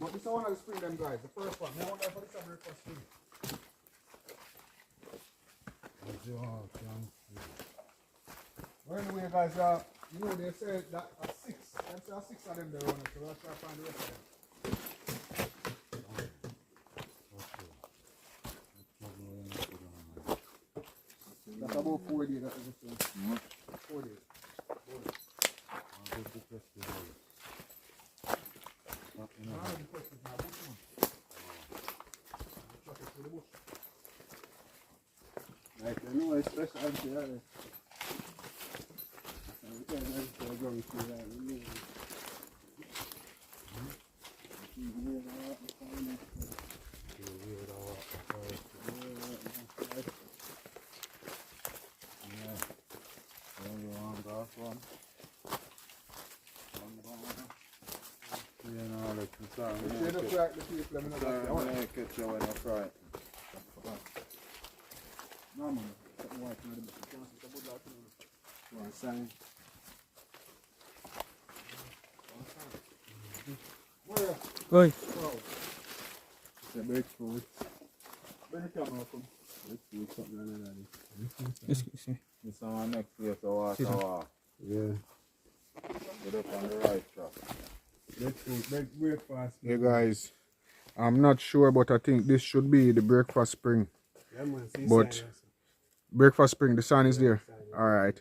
But this is one of the spring them guys, the first one. I wonder if this is a breakfast spring. Well, anyway, guys, you know they said that at 6. There are 6 of them there running, so we'll try to find the rest of them. That's about 4 days, that is the 4 days. Like, I know it's special here. Going through that. Oi. Breakfast. Bring the camera up. Let's do something like that. This is our next place to walk. Yeah. Get up on the right track. Let's do breakfast. Yeah, guys. I'm not sure, but I think this should be the breakfast spring. Yeah, man, but breakfast spring, the sign is there. Alright.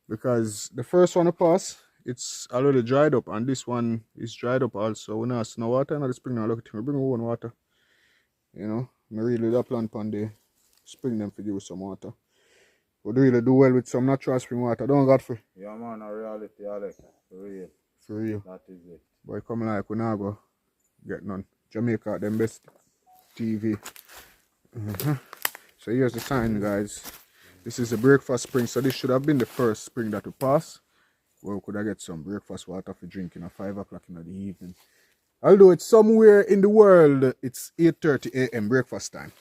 Because the first one to pass it's already dried up, and this one is dried up also. We not no water in the spring now. Look at me, bring my own water. You know, I really do plan on the spring them for give some water. Would really do well with some natural spring water. Don't got free. Yeah man, a reality, Alex. For real. For real. That is it. Boy, come like we not go get none. Jamaica, them best TV. So here's the sign, guys. This is a breakfast spring, so this should have been the first spring that we pass. Where we could have get some breakfast water for drinking at 5 o'clock in the evening. Although it's somewhere in the world, it's 8:30 a.m. breakfast time.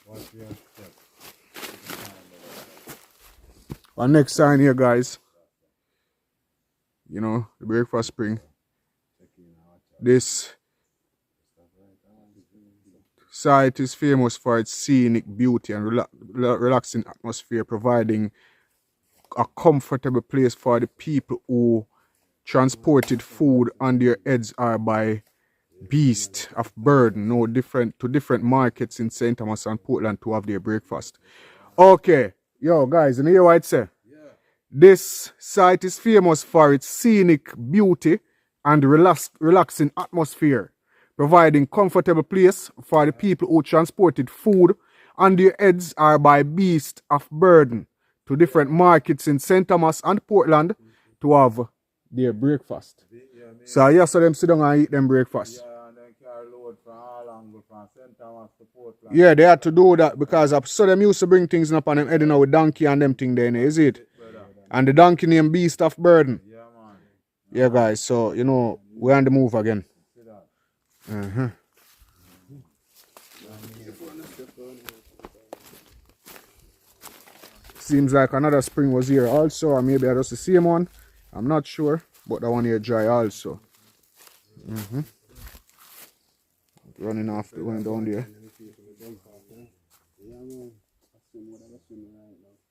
Our next sign here, guys. You know, the breakfast spring. This site is famous for its scenic beauty and relaxing atmosphere, providing a comfortable place for the people who transported food on their heads or by beast of burden, to different markets in St. Thomas and Portland to have their breakfast. Okay, yo guys, you hear what I say? Yeah. This site is famous for its scenic beauty and relaxing atmosphere, providing comfortable place for the people who transported food on their heads or by beast of burden to different markets in St. Thomas and Portland to have their breakfast. So yes, so them sit down and eat them breakfast. Yeah, and then carry load from all angles from St. Thomas to Portland. Yeah, they had to do that because I saw them used to bring things up on them heading out with donkey and them thing there, is it? And the donkey named Beast of Burden. Yeah, man. Yeah, guys, so, you know, we're on the move again. Seems like another spring was here also, or maybe I just the same one. I'm not sure, but that one here dry also. Running off the one down there.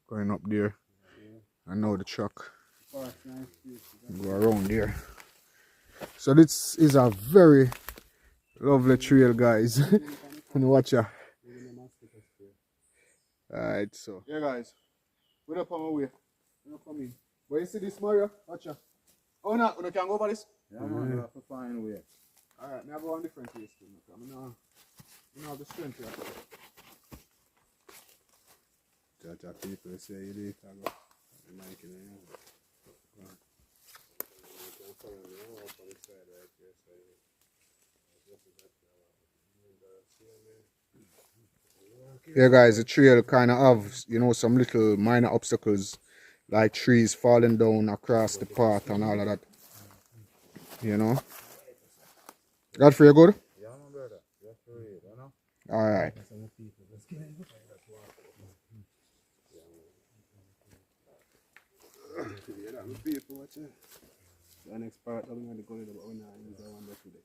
Going up there. I know the truck. Go around there. So this is a very lovely trail, guys. And watch ya. Alright, so. Yeah, guys. We're up on our way. We're not coming. But you see this, Mario? Watch ya. Oh, no, we can go over this? Yeah, man, you have to find a way. Alright, now go on different place. I don't have the strength here. Chacha people say you need to go. Yeah, guys, the trail kind of have, you know, some little minor obstacles like trees falling down across the path and all of that. You know? Godfrey, you good? Yeah, my brother. Just for it, you know? Alright. The next part, I'm going to go to the one today.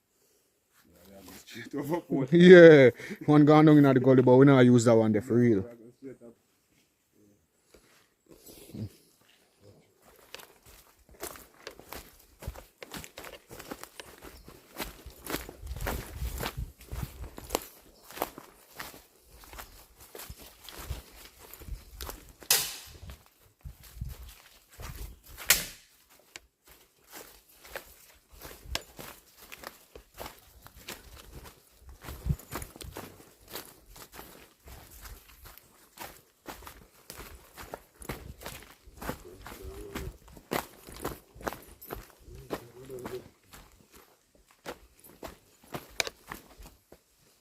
Yeah, one gone down in the gully, but we not use that one there for real.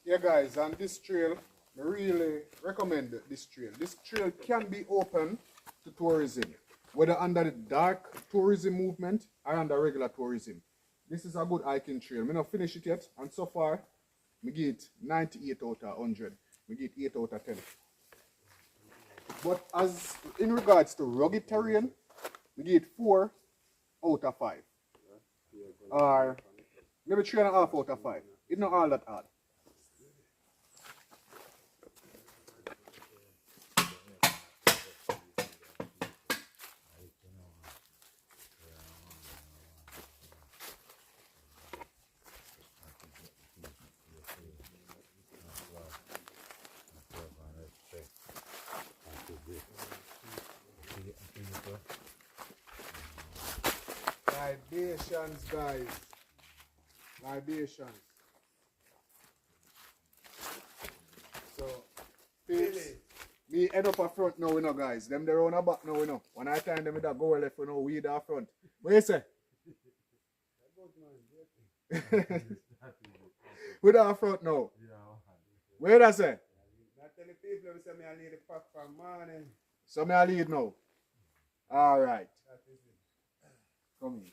Yeah, guys, and this trail, I really recommend this trail. This trail can be open to tourism, whether under the dark tourism movement or under regular tourism. This is a good hiking trail. I not finish it yet, and so far, I give it 98 out of 100. I give it 8 out of 10. But as in regards to rugged terrain, I give it 4 out of 5. Or maybe 3.5 out of 5. It's not all that hard. Libations, guys. Libations. So, peeps, me head up a front now, you know, guys. Them they round a back now, you know. One I time them with a go left, you know, weed a front. What you say? With a front now. Where did I say? I tell the people, we say me I lead the pack from morning. So me I lead now. Alright. Come in.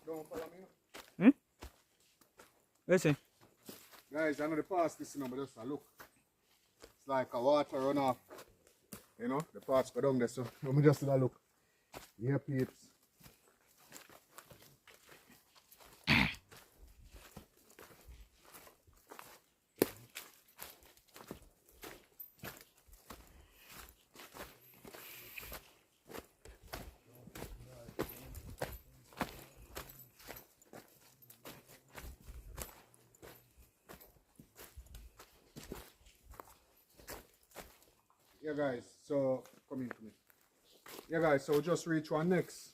Don't follow me. Listen. Guys, I know the pass this number, just a look. It's like a water runoff. You know, the parts go down there, so let me just have a look. Yeah, peeps. Yeah guys, so come in to me. Yeah guys, so we just reach our next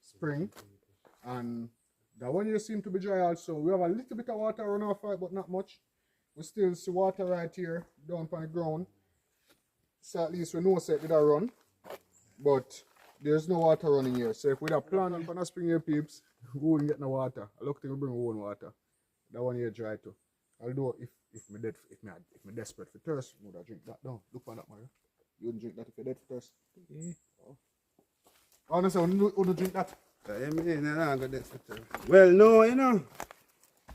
spring and that one here seem to be dry also. We have a little bit of water runoff right, but not much. We still see water right here down on the ground. So at least we know that it did run. But there's no water running here. So if we have planned on a spring here peeps, we wouldn't get no water. I look to bring our own water. That one here dry too. Although if me desperate for thirst, would I drink that down? Look on that, Mario. You wouldn't drink that if you're dead for thirst. Yeah. Oh no, so wouldn't drink that. Well, no, you know.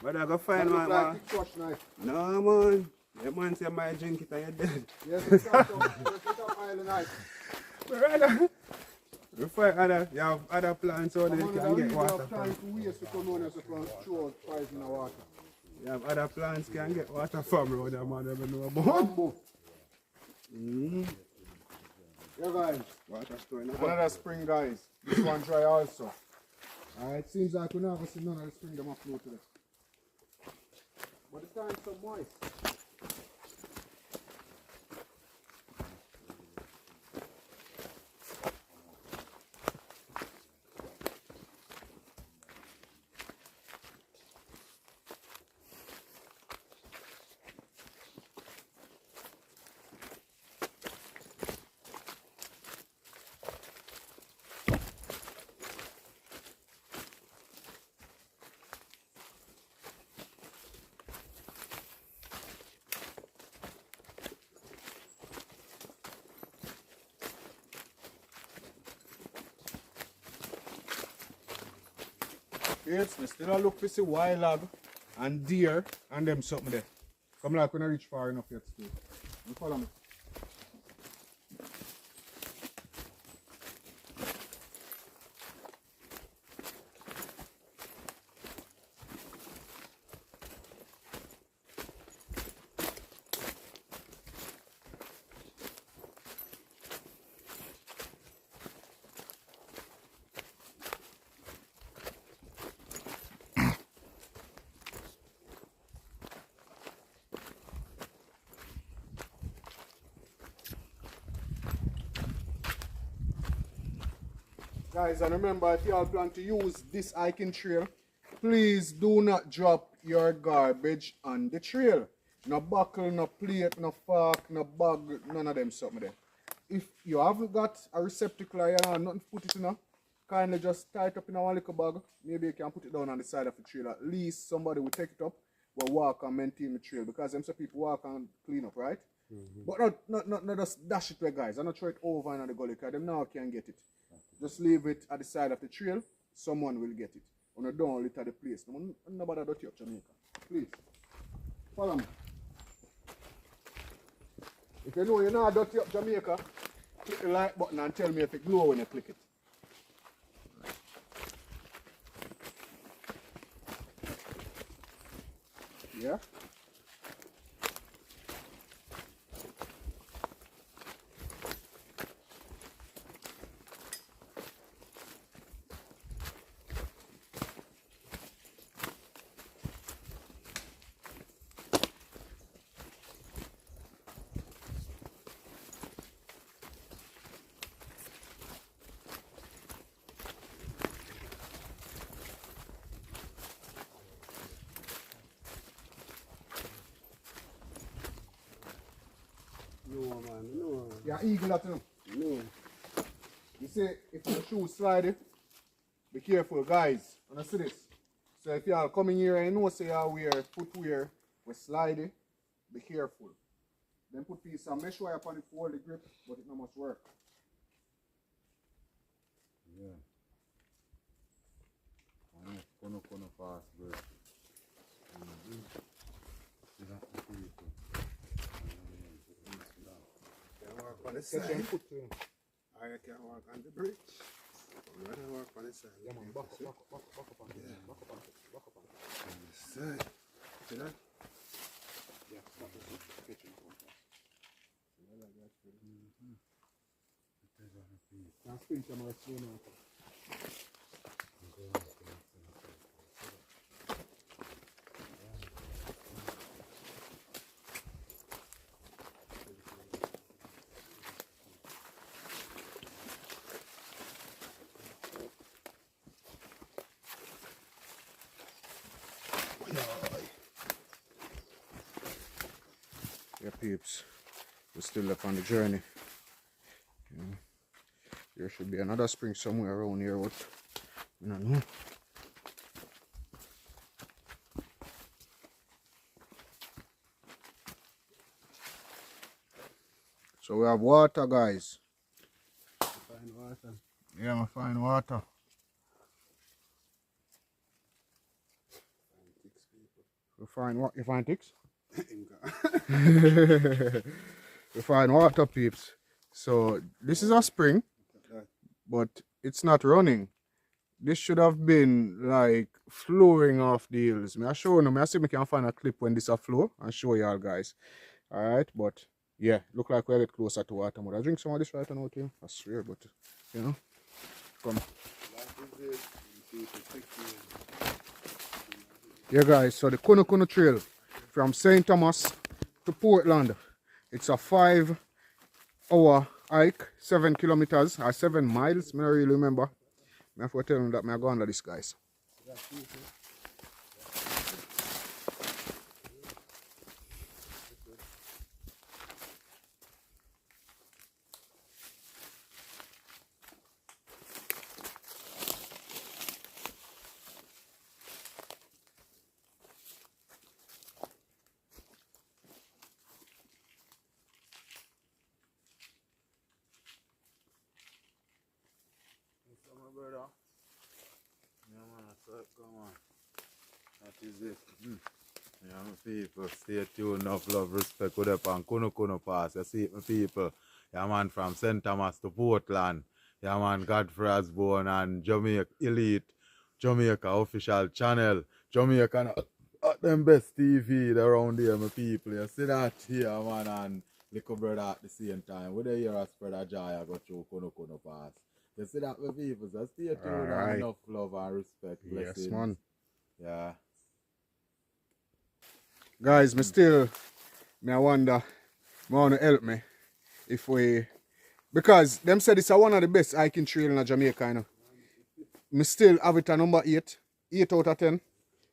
But I go find That look my like crush knife. No, man. The man say my drink it and you're dead. Yes, it's got some island knife. Brother. You find other, you have other plants so they can get water from. You have other plants can get water from road that man never know about. Yeah guys, Water store in the another spring guys. This one dry also. It seems like we're not going to see none of the spring them afloat today. But the time's so moist. Yes, we still look to see wild hog and deer and them something there. Come like when I reach far enough yet still. You follow me. Guys, and remember, if you all plan to use this hiking trail, please do not drop your garbage on the trail. No buckle, no plate, no fork, no bag, none of them something there. If you haven't got a receptacle or you have nothing to put it in, kindly just tie it up in a little bag. Maybe you can put it down on the side of the trail. At least somebody will take it up, will walk and maintain the trail. Because them some people walk and clean up, right? But not just dash it away, guys. I'm not throw it over in the gully because them now can get it. Just leave it at the side of the trail. Someone will get it. On a don't litter the place. Nobody dirty up Jamaica. Please. Follow me. If you know you're not dirty up Jamaica, click the like button and tell me if it glow when you click it. Yeah? No, man, no. Yeah, eagle that no. No. You see, if your shoes slide, be careful, guys. And see this. So if you are coming here and you know say you wear footwear with slide, be careful. Then put piece of mesh wire upon it for the grip, but it not much work. Yeah. Cunha Cunha Pass, bro. On the side. I can walk on the bridge. I'd rather walk on the side. Yeah, man, back up on the side. See that? Yeah, stop it. Now spin some more slow now. Yeah, peeps, we're still up on the journey. Yeah. There should be another spring somewhere around here, but I don't know. So we have water, guys. Find water. Yeah, I find water. You find what? You find ticks? We find water, peeps. So this is a spring, but it's not running. This should have been like flowing off the hills. I show you. I see if I can find a clip when this a flow and show y'all guys. Alright, but yeah, look like we're a bit closer to water. I drink some of this right now too. I swear, but you know. Come. Yeah guys, so the Cunha Cunha Trail from St. Thomas to Portland. It's a 5-hour hike, 7 kilometers or 7 miles. I don't really remember. I have to tell them that I go under this, guys. Brother. Yeah, man, so come on. That is it. Yeah, my people, stay tuned. Enough love, respect with up on Cunha Cunha Pass. You see it, my people. Yeah, man, from St. Thomas to Portland. Yeah, man, Godfrey Osborne and Jamaica Elite, Jamaica official channel. Jamaica at them best TV around here, my people. You see that here, man, and little brother at the same time. With the year as brother Jai, I got through Cunha Cunha Pass. You see that, my people, so stay tuned. Right. Enough love and respect. Blessings. Yes, man. Yeah. Guys, I wonder, want to help me if we, because them said it's one of the best hiking trail in Jamaica, you know. me still have it at number 8. 8 out of 10.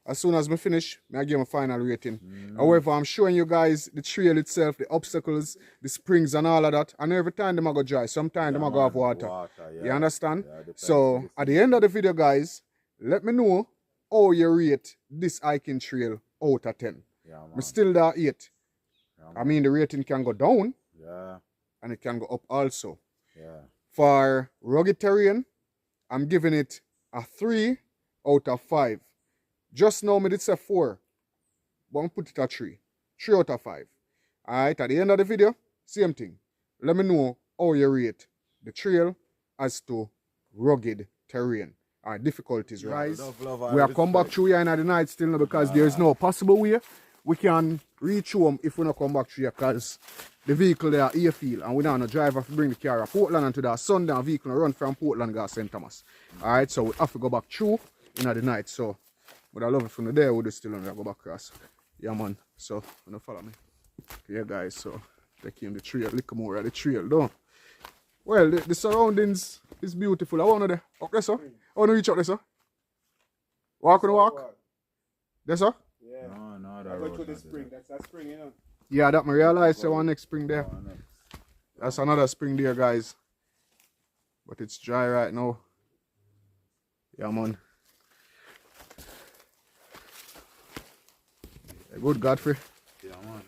As soon as me finish, I give my final rating. However, I'm showing you guys the trail itself, the obstacles, the springs and all of that. And every time them go dry, sometimes them go have water. You understand? So at the end of the video, guys, let me know how you rate this hiking trail out of 10. I'm still there 8. I mean, the rating can go down and it can go up also. For rugged terrain, I'm giving it a 3 out of 5. Just now, me did say 4, but I'm put it at 3. 3 out of 5. Alright, at the end of the video, same thing. Let me know how you rate the trail as to rugged terrain. Our difficulties rise. We are come back through here in the night still now because there is no possible way we can reach home if we not come back through here because the vehicle there are Hayfield and we don't have no driver to bring the car to Portland and to that Sunday a vehicle run from Portland to St. Thomas. Alright, so we have to go back through in the night. So but I love it from the day we do still go back across. Yeah man. So you know, follow me. Yeah guys, so taking the trail, look more at the trail though. Well the surroundings is beautiful. I wanna there. Up there, sir. I wanna reach up there, sir. Walk on the walk. There, sir? Yeah. No, I go to the spring. That's a spring, you know. Yeah, that I realized one next spring there. That's another spring there, guys. But it's dry right now. Yeah, man. Good, Godfrey. Yeah, man.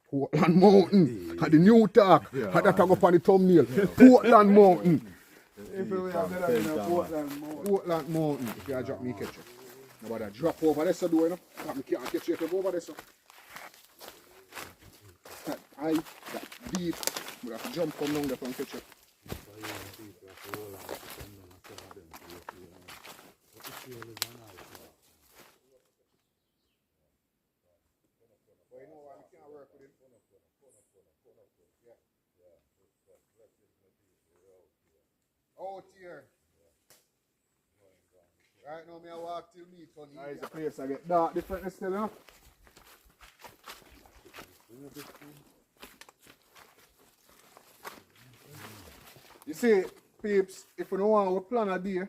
Portland Mountain. And the new talk. Had that go on the thumbnail. Portland Mountain. Portland Mountain. If you drop me, catch you. Nobody drop over there, so do you know? I can't catch you over there, so. That high, that deep. We have to jump come down there and catch you. Out here. Right now, I walk till me turn. That is the place I get dark different still, you know? You see, peeps, if you don't want to plan a day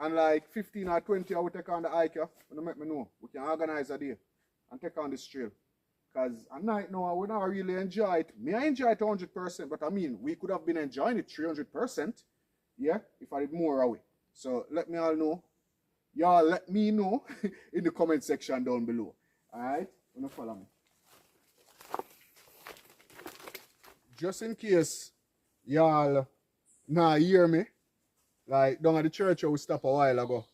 and like 15 or 20 I will take on the hike, you make me know. We can organize a day and take on this trail. Because at night now, I would not really enjoy it. I enjoy it 100%, but I mean, we could have been enjoying it 300%. Yeah, if I did more away. So let me all know. Y'all let me know in the comment section down below. Alright? You know, follow me. Just in case y'all not hear me, like down at the church we stopped a while ago.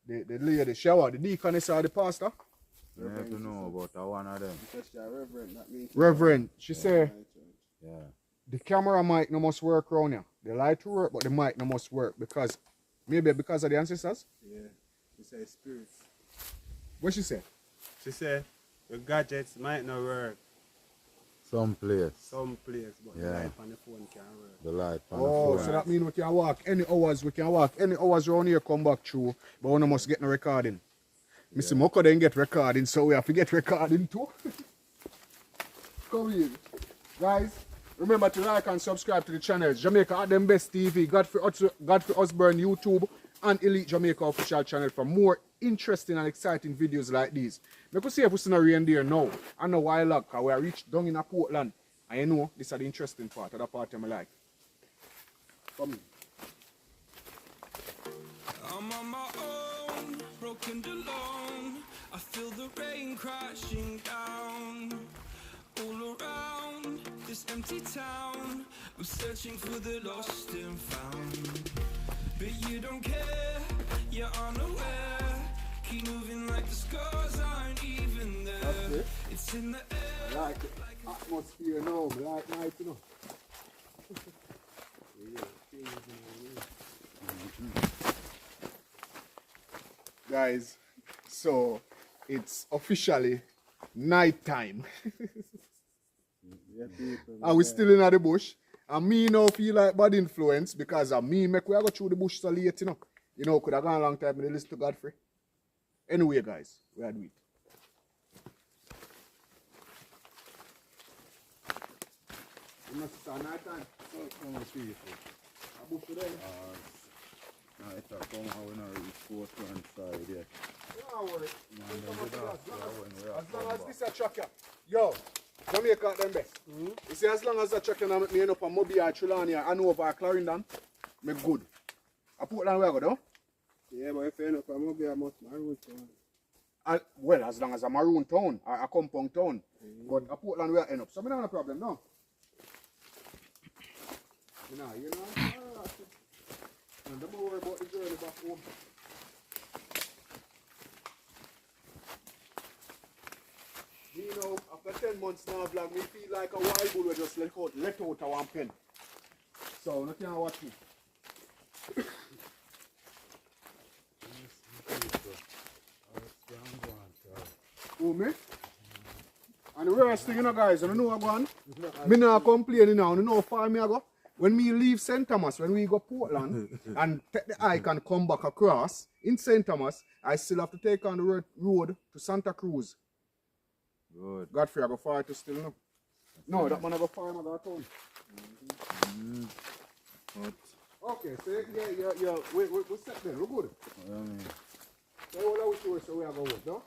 The lady shower, the deaconess or the pastor. You have to know about one of them. Reverend, she said, yeah. The camera mic no must work around here. The light to work, but the mic no must work because maybe because of the ancestors? Yeah. She said spirits. What she said? She said the gadgets might not work. Some place, but the light on the phone can work. The light on the phone. So that means we can walk any hours. We can walk any hours around here, come back through, but we must get no recording. Mr. Moko then get recording, so we have to get recording too. Come in. Guys, remember to like and subscribe to the channels. Jamaica at them best TV, Godfrey Osborne YouTube, and Elite Jamaica official channel for more interesting and exciting videos like these. We could see if we see no reindeer now. I know why luck, because we are reached down in a Portland. And you know, this is the interesting part of the part I like. Come in. I'm on my own, broken alone. I feel the rain crashing down. All around this empty town, I'm searching for the lost and found. But you don't care, you're unaware. Keep moving like the scars aren't even there. It's in the air. Like the atmosphere now, like night, you know. Guys, so it's officially night time. And we still in the bush. And me now feel like bad influence because of me make we go through the bush so late, you know. You know, could have gone a long time with the list to Godfrey. Anyway, guys, we are doing it. You must start night time. Come on, people. I book today. Night time, come on, we're not reach 4 side yet. Don't worry. As long as this a tracker. Yo, Jamaica them best. You see, as long as that tracker make me end up on Moby or Trelawney or Hanover or Clarendon, me good. I put on where I go though. Yeah, but if you end up on Moby, I must Maroon Town. Well, as long as a Maroon town or a compound town. But a Portland where I end up. So I don't have a problem, no? You know? And don't worry about the journey back home. You know, after 10 months now, vlog, me feel like a wild bull will just let out a one pen. So, you can't watch me. Who, me? And the worst thing, you know, guys, you know what I'm going? Me not complaining now, you know how far me I go? When me leave St. Thomas, when we go Portland, and take the hike and come back across, in St. Thomas, I still have to take on the road to Santa Cruz. Good. Godfrey, I go far to still now. No, that man I go far, I go town. Okay, so yeah, we set there, we're good. So what are we sure so we are going with, no?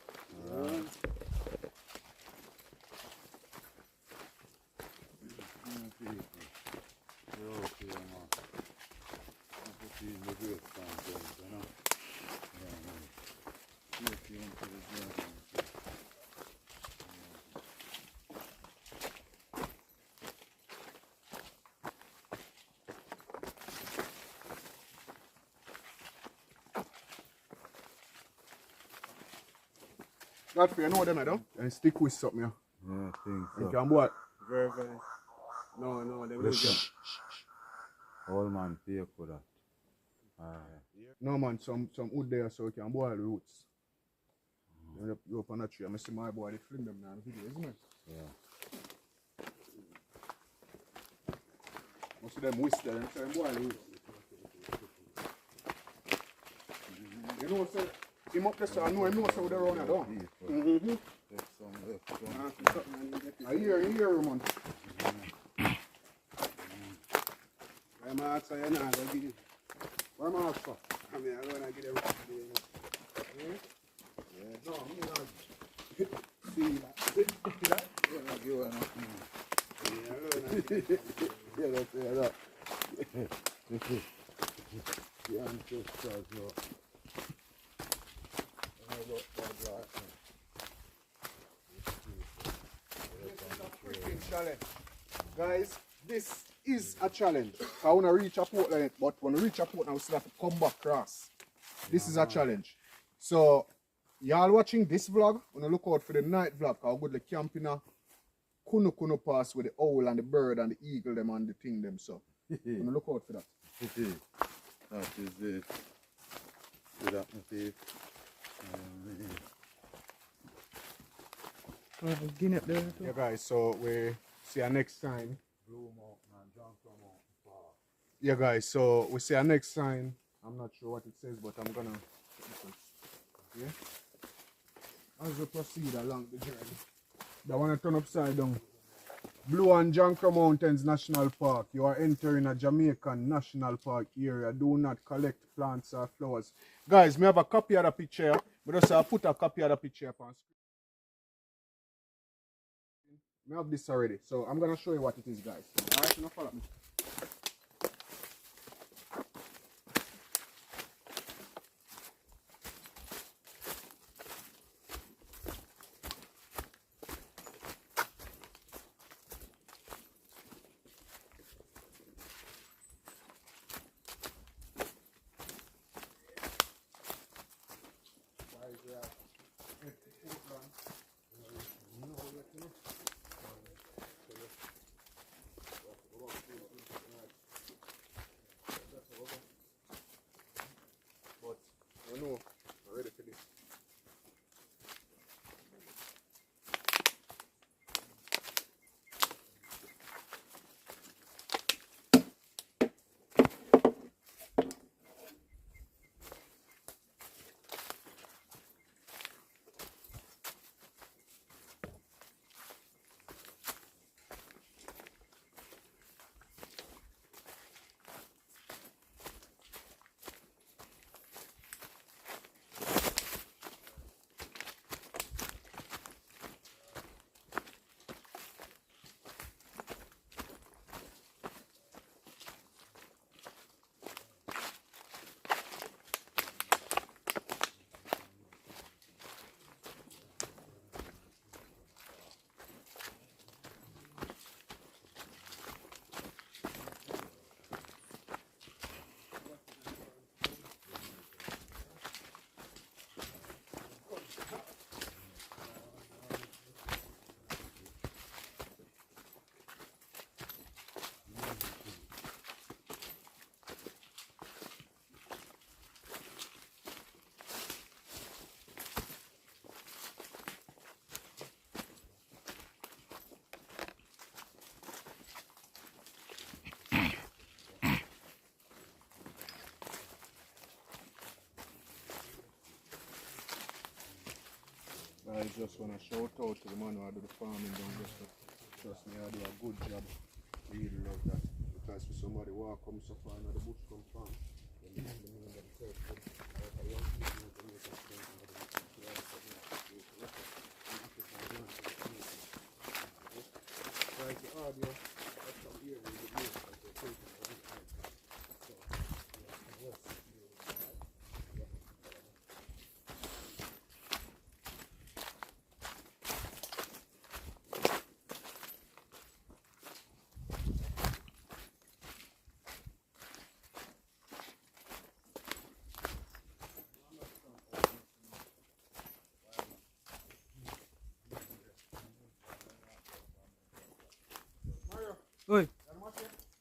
Godfrey, you know them, I don't? And stick with something, yeah? Yeah, I think so. You can boy. Very. No, they will get. All man pay for that. No man, some wood there so you can boil the roots. You up on a tree, I see my boy, they fling them now in the video, isn't it? Yeah. Most of them whisk there and try and boil the roots. You know, so him up there, so I know him know so they're around here, don't I hear, man. I'm outside and I'm going to give you. Where am I out for? I'm going to get them. No, I'm not. See that? Yeah, that's that. The ancestors, Challenge. Guys, this is a challenge. I want to reach a port line, but when we reach a port now, we still have to come back across. This is a challenge. So, y'all watching this vlog, wanna look out for the night vlog. I'll go to the camp in a Cunha Cunha Pass with the owl and the bird and the eagle them and the thing them. So, wanna look out for that. That is it. See that, my face? Yeah, guys, so we see you next time. Yeah, guys, so we see you next time. I'm not sure what it says, but I'm gonna. Yeah? As we proceed along the journey. I want to turn upside down. Blue and Jonker Mountains National Park. You are entering a Jamaican National Park area. Do not collect plants or flowers. Guys, me have a copy of the picture. But just put a copy of the picture up on screen. I have this already, so I'm gonna show you what it is, guys. Alright, now follow me. guys just want to shout out to the man who do the farming down there. Trust me, I do a good job. Really love that. Because for somebody who come so far and the bush come farm, then they mean themselves good. A young people who make a strength and right, the audio, that's how here we would use as a taking every time. So, yeah, yes. Oi.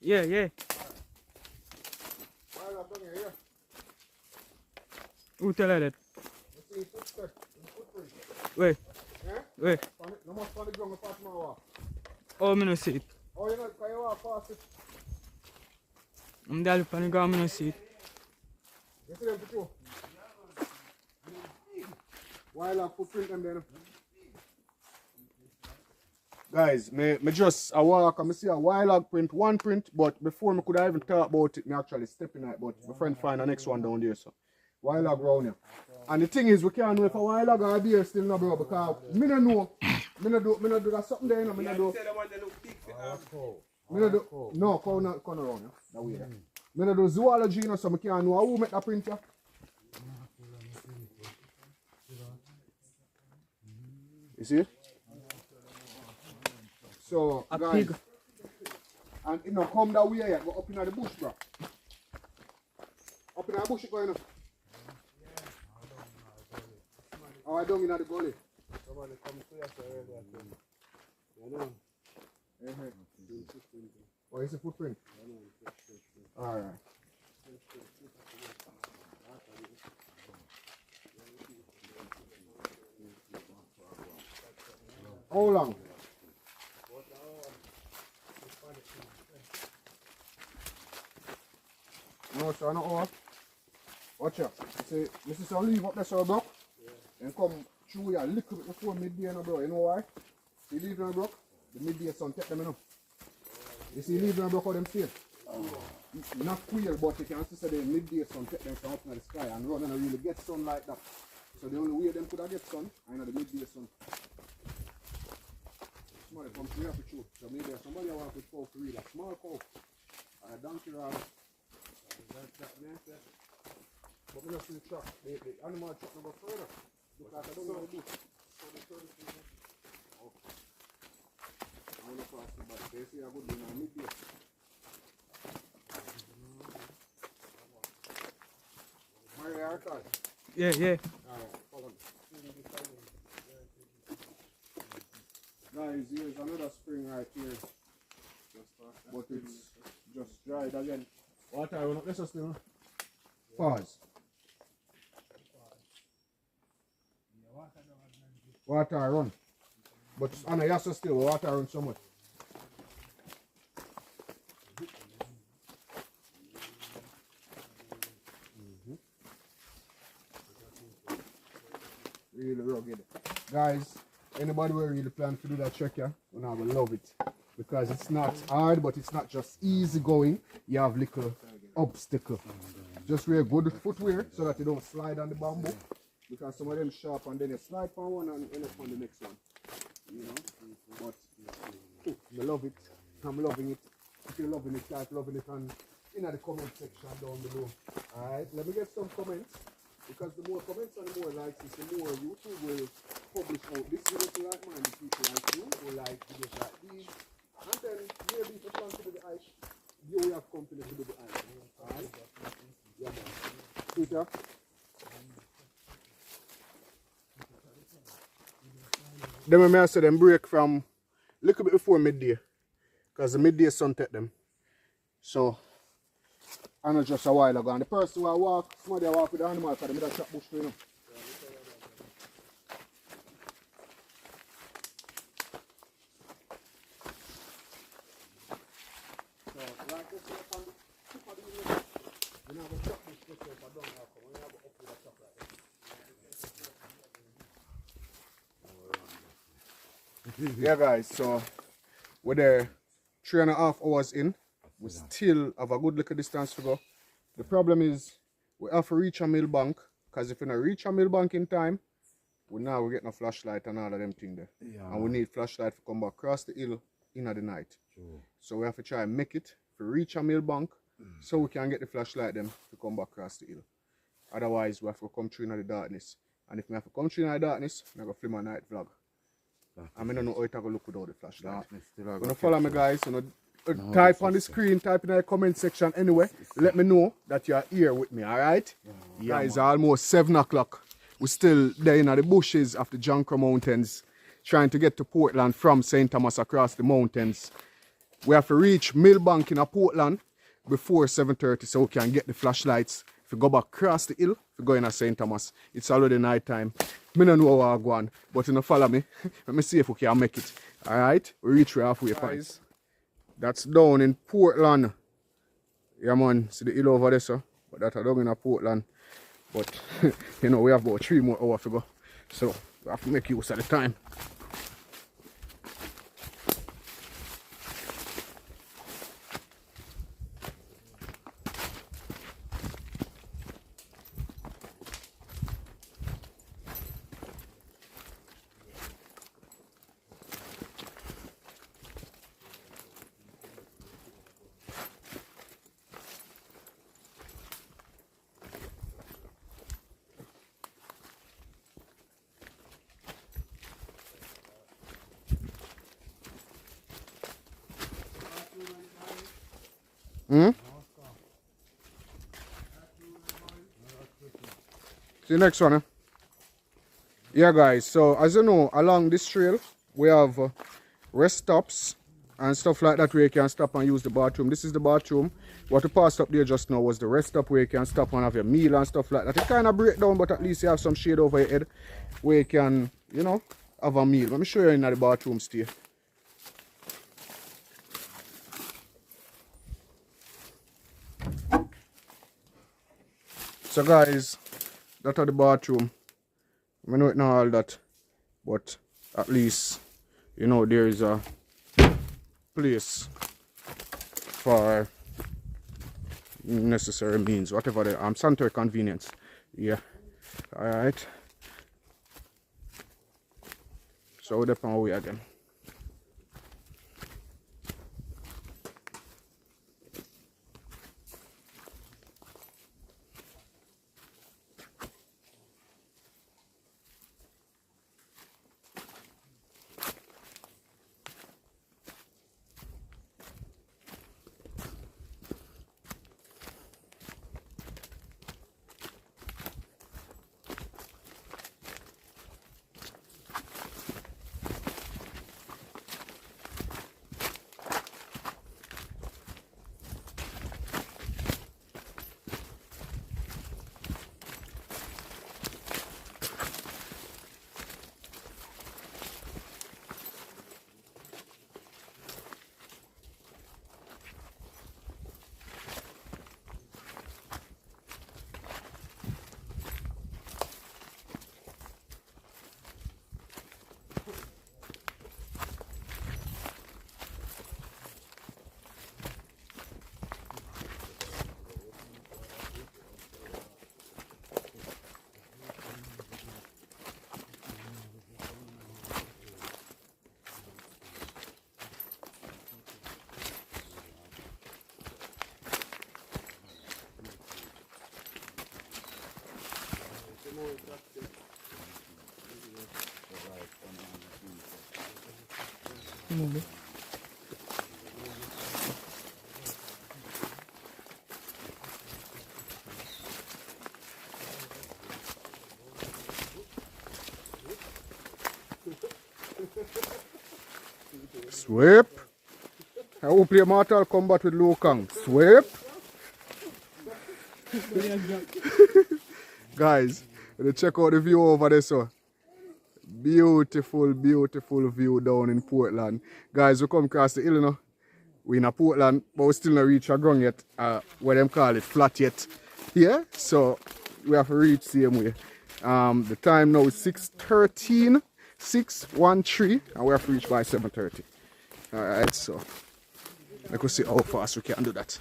Yeah. Who tell her that? Wait. Wait. Oh, I don't see it. Oh, you know, can you walk past it? I'm there looking at the ground, I don't see it. You see them too? While I footprint them there. Guys, me just a walk and I see a wild print, one print, but before I could even talk about it, I actually stepping out, but my friend find the next one down there, so. Wild round here. And the thing is, we can't know if a wild or a bear still no bro, because me no know. Me no do that something there, me no do. No, come around here, that way there. Me no do zoology, you know, so I can't know who make that print here. You see? So, a guys, pig. And you know, come that way here, go up in the bush, bro. Up in the bush, you go, you know. Oh, I don't mean at the gully. Somebody come to us earlier. You know? Oh, it's a footprint? Alright. How long? No, so I know how. Watch out. See, this is some leave up there, so broke. And come through here a little bit before midday, no, bro. You know why? See, leave them broke. The midday sun take them, you know. You see, leave them broke how them stay. Not queer, but you can see the midday sun take them from up in the sky and run and really get sun like that. So the only way them could have get sun, I know the midday sun. Somebody come here for you. So maybe somebody I want with cow to read a small cow. Or a donkey or but we don't see the truck. The animal truck will go further. Because I don't know the bush. So the turtle is okay. I want to pass the body. They say I would be now midday. Mario, are you Yeah. Alright, follow me. Guys, here's another spring right here. But it's just dried again. Water run up, let's just do. Pause. Water run. But Anna, you have to still water run so much. Really rugged. Guys, anybody who really plan to do that trek, yeah, I will love it. Because it's not hard, but it's not just easy going. You have little obstacle. Just wear good footwear so that you don't slide on the bamboo. Because some of them sharp and then you slide from one and end up on the next one. You know? But I love it. I'm loving it. If you're loving it, type loving it and in the comment section down below. Alright, let me get some comments. Because the more comments and the more likes, the more YouTube will publish out this video to like-minded people like you who like videos like these. And then maybe if you plan to do the ice, you will have company to do the ice. Alright? Yeah, man. Peter? Then I say them break from a little bit before midday. Because the midday sun take them. So, I know just a while ago. And the person who I walk, somebody I walk with the animal because they made a chop bush too, you know. So, like this, on the tip of the river, you have a chop bush just if I don't have to. When you have up with a chop like this. Yeah, guys, so we're there 3.5 hours in. We still have a good little distance to go. The problem is we have to reach a Millbank, because if we don't reach a Millbank in time, we get no flashlight and all of them things there. Yeah. And we need flashlight to come back across the hill in the night. True. So we have to try and make it to reach a Millbank so we can get the flashlight them to come back across the hill. Otherwise, we have to come through in the darkness. And if we have to come through in the darkness, I'm going to film a night vlog. I don't know how it's going to look without the flashlight. You're going to follow me, guys. Type on the screen, type in the comment section anyway. Let me know that you're here with me, alright? Yeah, guys, almost 7 o'clock. We're still there in the bushes of the Jonker Mountains, trying to get to Portland from St. Thomas across the mountains. We have to reach Millbank in Portland before 7:30 so we can get the flashlights. If we go back across the hill, if we go in St. Thomas, it's already night time. I don't know how I'm going, but you know, follow me. Let me see if we can make it. Alright, we reach halfway point. That's down in Portland. Yeah, man, see the hill over there, sir. But that's down in Portland. But, you know, we have about 3 more hours to go. So, we have to make use of the time. See you next one. Yeah, guys, so as you know, along this trail we have rest stops and stuff like that where you can stop and use the bathroom. This is the bathroom. What we passed up there just now was the rest stop where you can stop and have your meal and stuff like that. It kind of break down, but at least you have some shade over your head where you can, you know, have a meal. Let me show you in the bathroom stay. So guys, that's the bathroom. I know it not all that, but at least, you know, there is a place for necessary means, whatever the sanitary convenience. Yeah. Alright. So we're on our way again. Sweep. I will play Mortal Kombat with Liu Kang. Sweep. Guys, check out the view over there, so. Beautiful, beautiful view down in Portland. Guys, we come across the hill, you know. We're in Portland, but we still not reach a ground yet. What them call it, flat yet. Yeah, so we have to reach same way. The time now is 6:13. 613 and we have to reach by 7:30. Alright, so I could see how fast we can do that.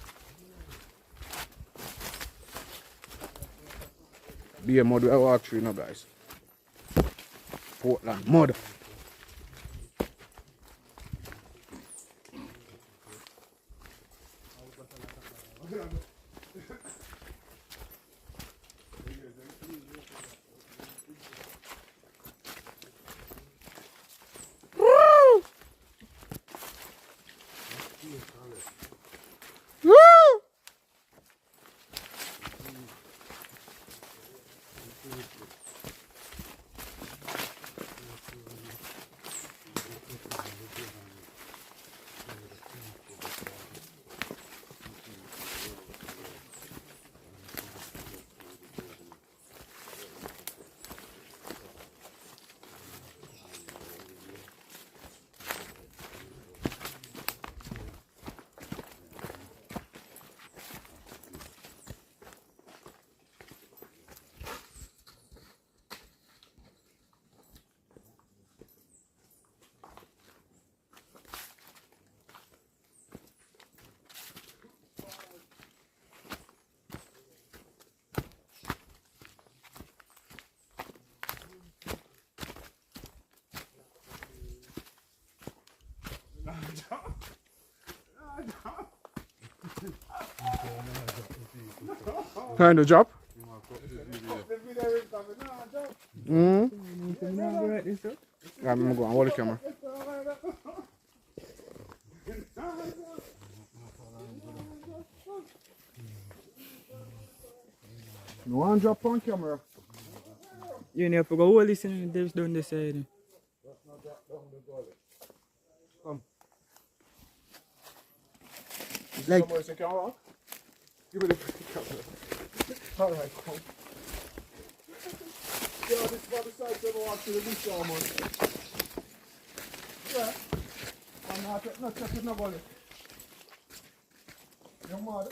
Be a mud we walk through now, guys. Portland mud. Kind of job. I'm going to hold the camera. No one drop on camera. You need to go hold this and there's down the side. Come. Like, Give me the camera. Alright, come. Yeah, this is the side to walk to the beach, man. Yeah. I'm not checking nobody. You're mad.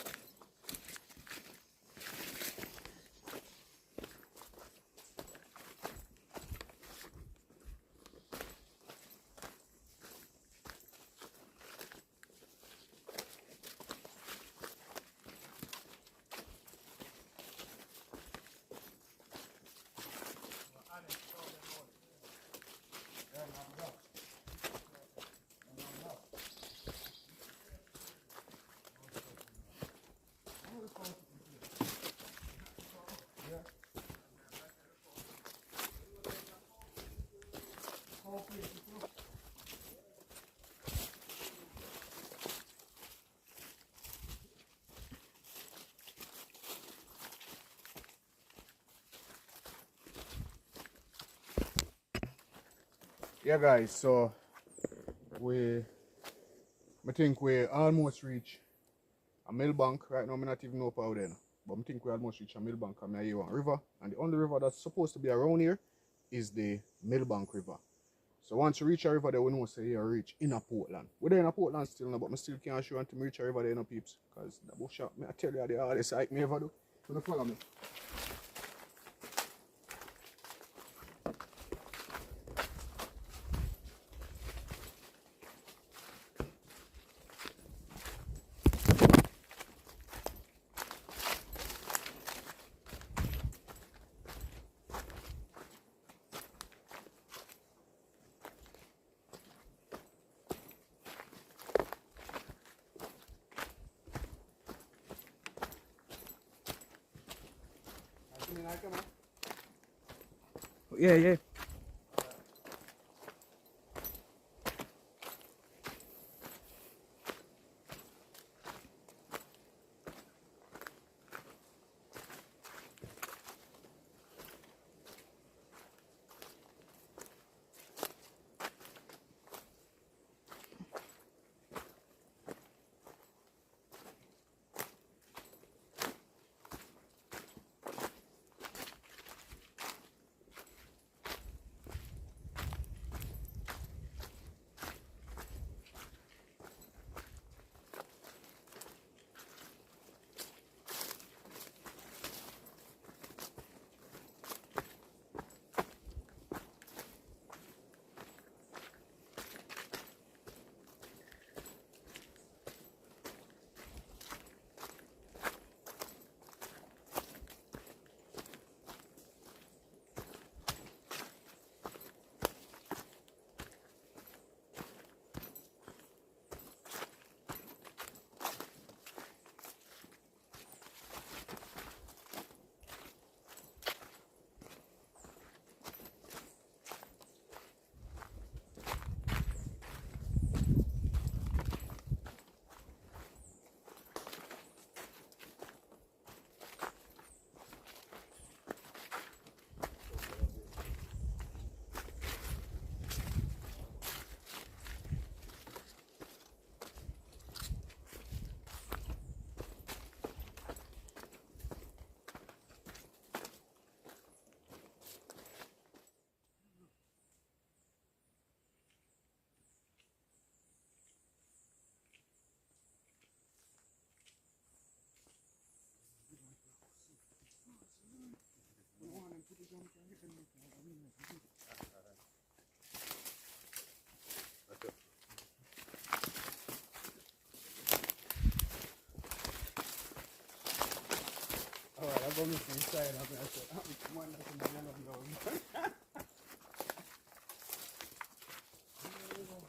Yeah, guys, so I think we almost reach a Millbank. Right now, I not even know how then, but I think we almost reach a Millbank and I hear one river, and the only river that's supposed to be around here is the Millbank River. So once you reach a river there, we know say you reach in a Portland. We're there in a Portland still now, but I still can't show until I reach a river there, no peeps, because the bush shop, I tell you, they all this hike me ever do. So don't follow me. yeah, yeah.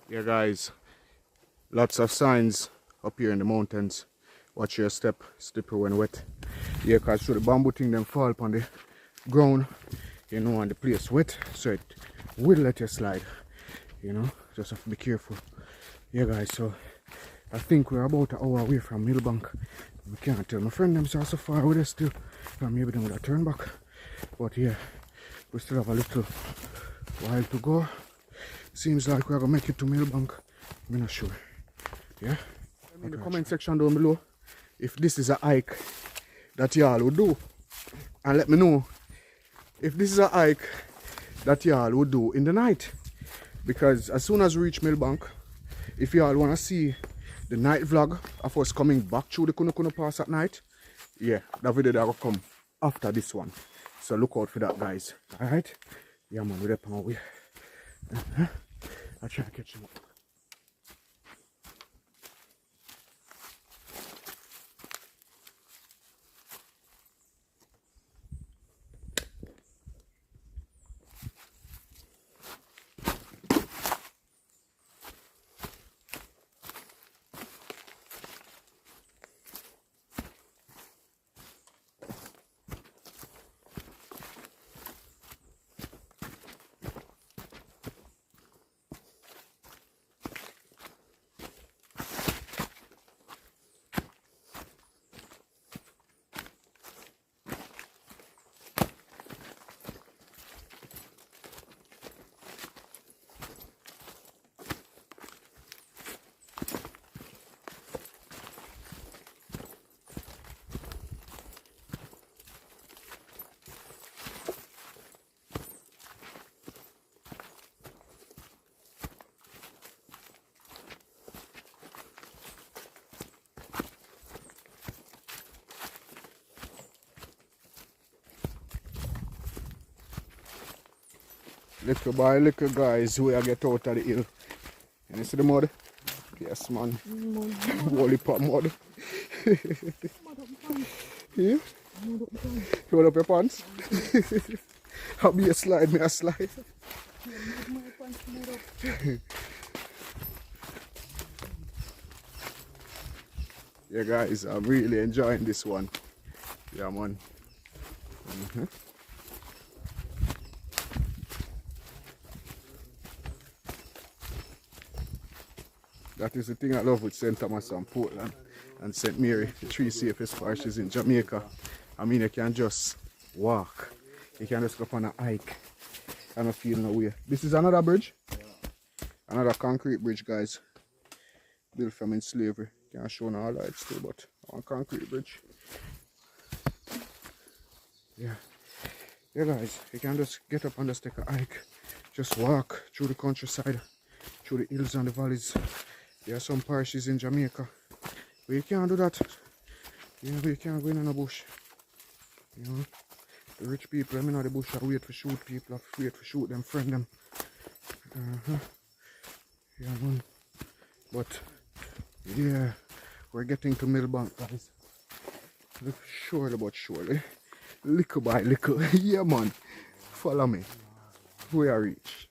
Yeah, guys, lots of signs up here in the mountains. Watch your step, slippery when wet. Yeah, because the bamboo thing them fall upon the ground, you know, and the place wet, so it will let you slide, you know, just have to be careful. Yeah, guys, so I think we're about an hour away from Millbank. We can't tell. My friend them are so far with us still, so maybe they would have turned back. But yeah, we still have a little while to go. Seems like we're gonna make it to Millbank. I'm not sure. Yeah? In the comment section down below if this is a hike that y'all would do. And let me know if this is a hike that y'all would do in the night. Because as soon as we reach Millbank, if y'all wanna see the night vlog of us coming back through the Cunha Cunha Pass at night, yeah, that video that will come after this one. So look out for that, guys. Alright? Yeah, man, we're up on our way. I'll try to catch him up. Little by little, guys, we get out of the hill. And you see the mud? Yes, man. Holy pot mud. Yeah? Hold up your pants. I'll be a slide, me a slide. Yeah, guys, I'm really enjoying this one. Yeah, man. That is the thing I love with St. Thomas and Portland and St. Mary, the three safest parishes in Jamaica. I mean, you can just walk. You can just go on a hike and not feel no way. This is another bridge. Another concrete bridge, guys. Built from slavery. Can't show no lights too, but on concrete bridge. Yeah. Yeah, guys, you can just get up and just take a hike. Just walk through the countryside, through the hills and the valleys. There are some parishes in Jamaica where you can't do that. You know, you can't go in the bush. You know, the rich people, them in the bush, are wait for shoot people, wait for shoot them, friend them. Yeah, man. But yeah, we're getting to Millbank, guys. Surely but surely, little by little. Yeah, man. Follow me. We are reach.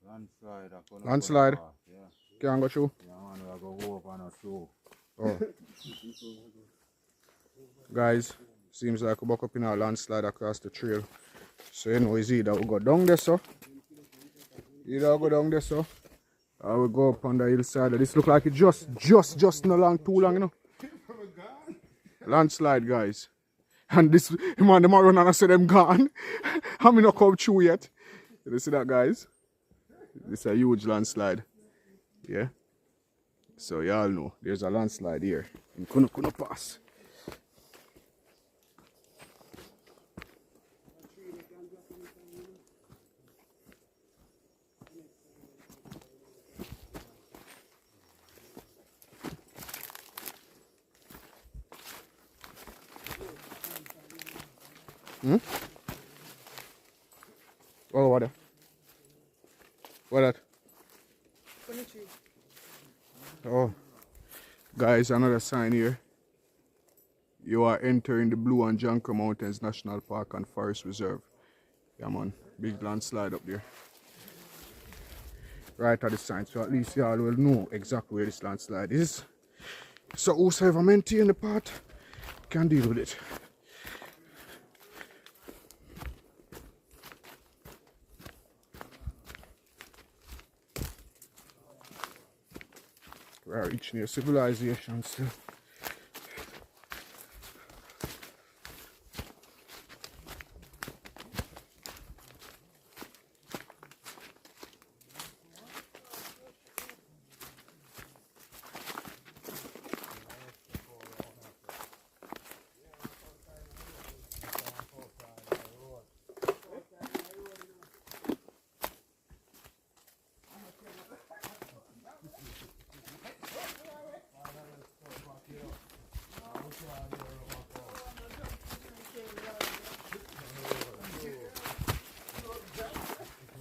Landslide. Landslide. Yeah. can't go through? Yeah, man, we go over and through. Oh. Guys, seems like we buck up in a landslide across the trail. So you know it's either we go down there so. Either we go down there so. Or we go up on the hillside. This look like it just no long, too long, you know. Landslide, guys. And this man, them run and I say them gone. I'm not come through yet. You see that, guys? This is a huge landslide. Yeah. So y'all know there's a landslide here in Cunha Cunha Pass. Oh, what? What that? Oh, guys, another sign here. You are entering the Blue and Janko Mountains National Park and Forest Reserve. Yeah, man, big landslide up there. Right at the sign, so at least y'all will know exactly where this landslide is. So whosoever maintain the path can deal with it. We are reaching near civilization still.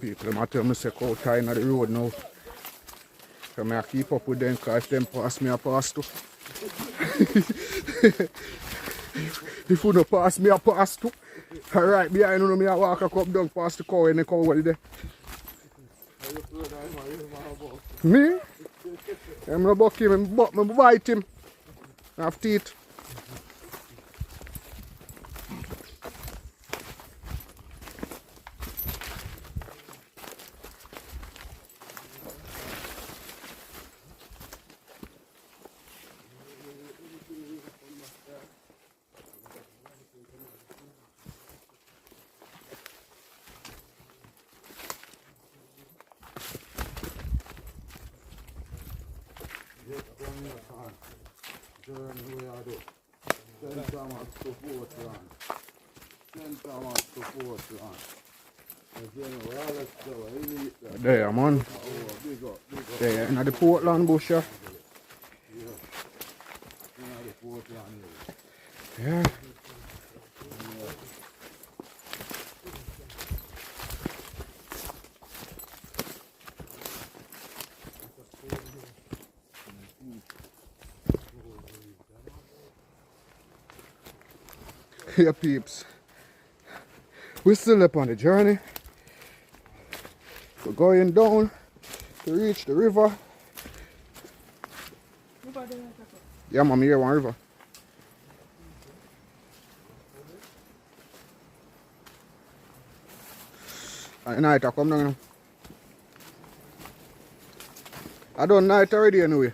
People might tell me say how tired of the road now. So I keep up with them because if them pass me, I pass too. If you don't pass me, I pass too. Alright, behind you, me I walk a cup down past the cow and the cow well there. Me? I'm not buck him, I bite him. I have teeth. There, man. There, in the Portland bush. Yeah. Here, peeps. We're still up on the journey. We're going down to reach the river. Yeah, I'm here one river. At night I come down now. I done night already anyway.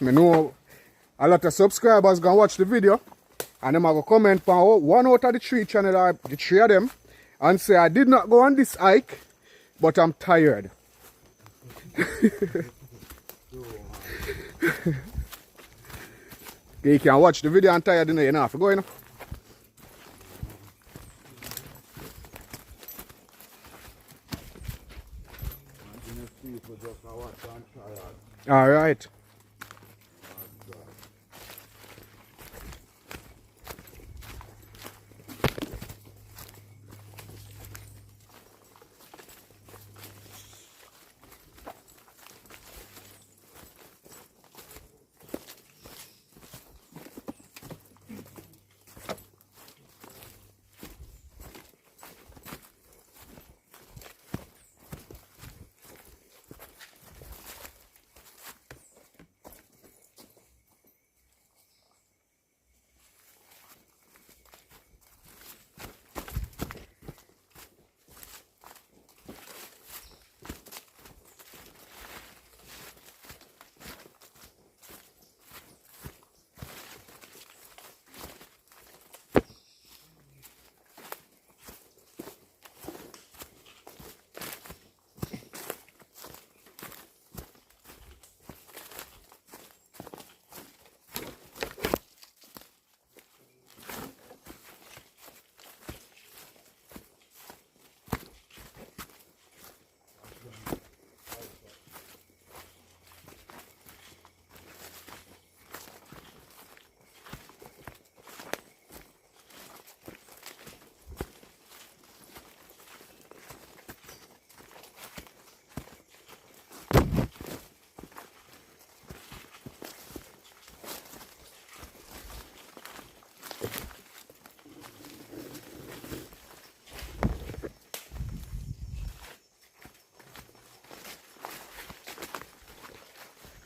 I know a lot of subscribers gonna watch the video and them are gonna comment on one out of the three channel or the three of them and say I did not go on this hike but I'm tired. You can watch the video and tired, you don't have to go, you know. All right.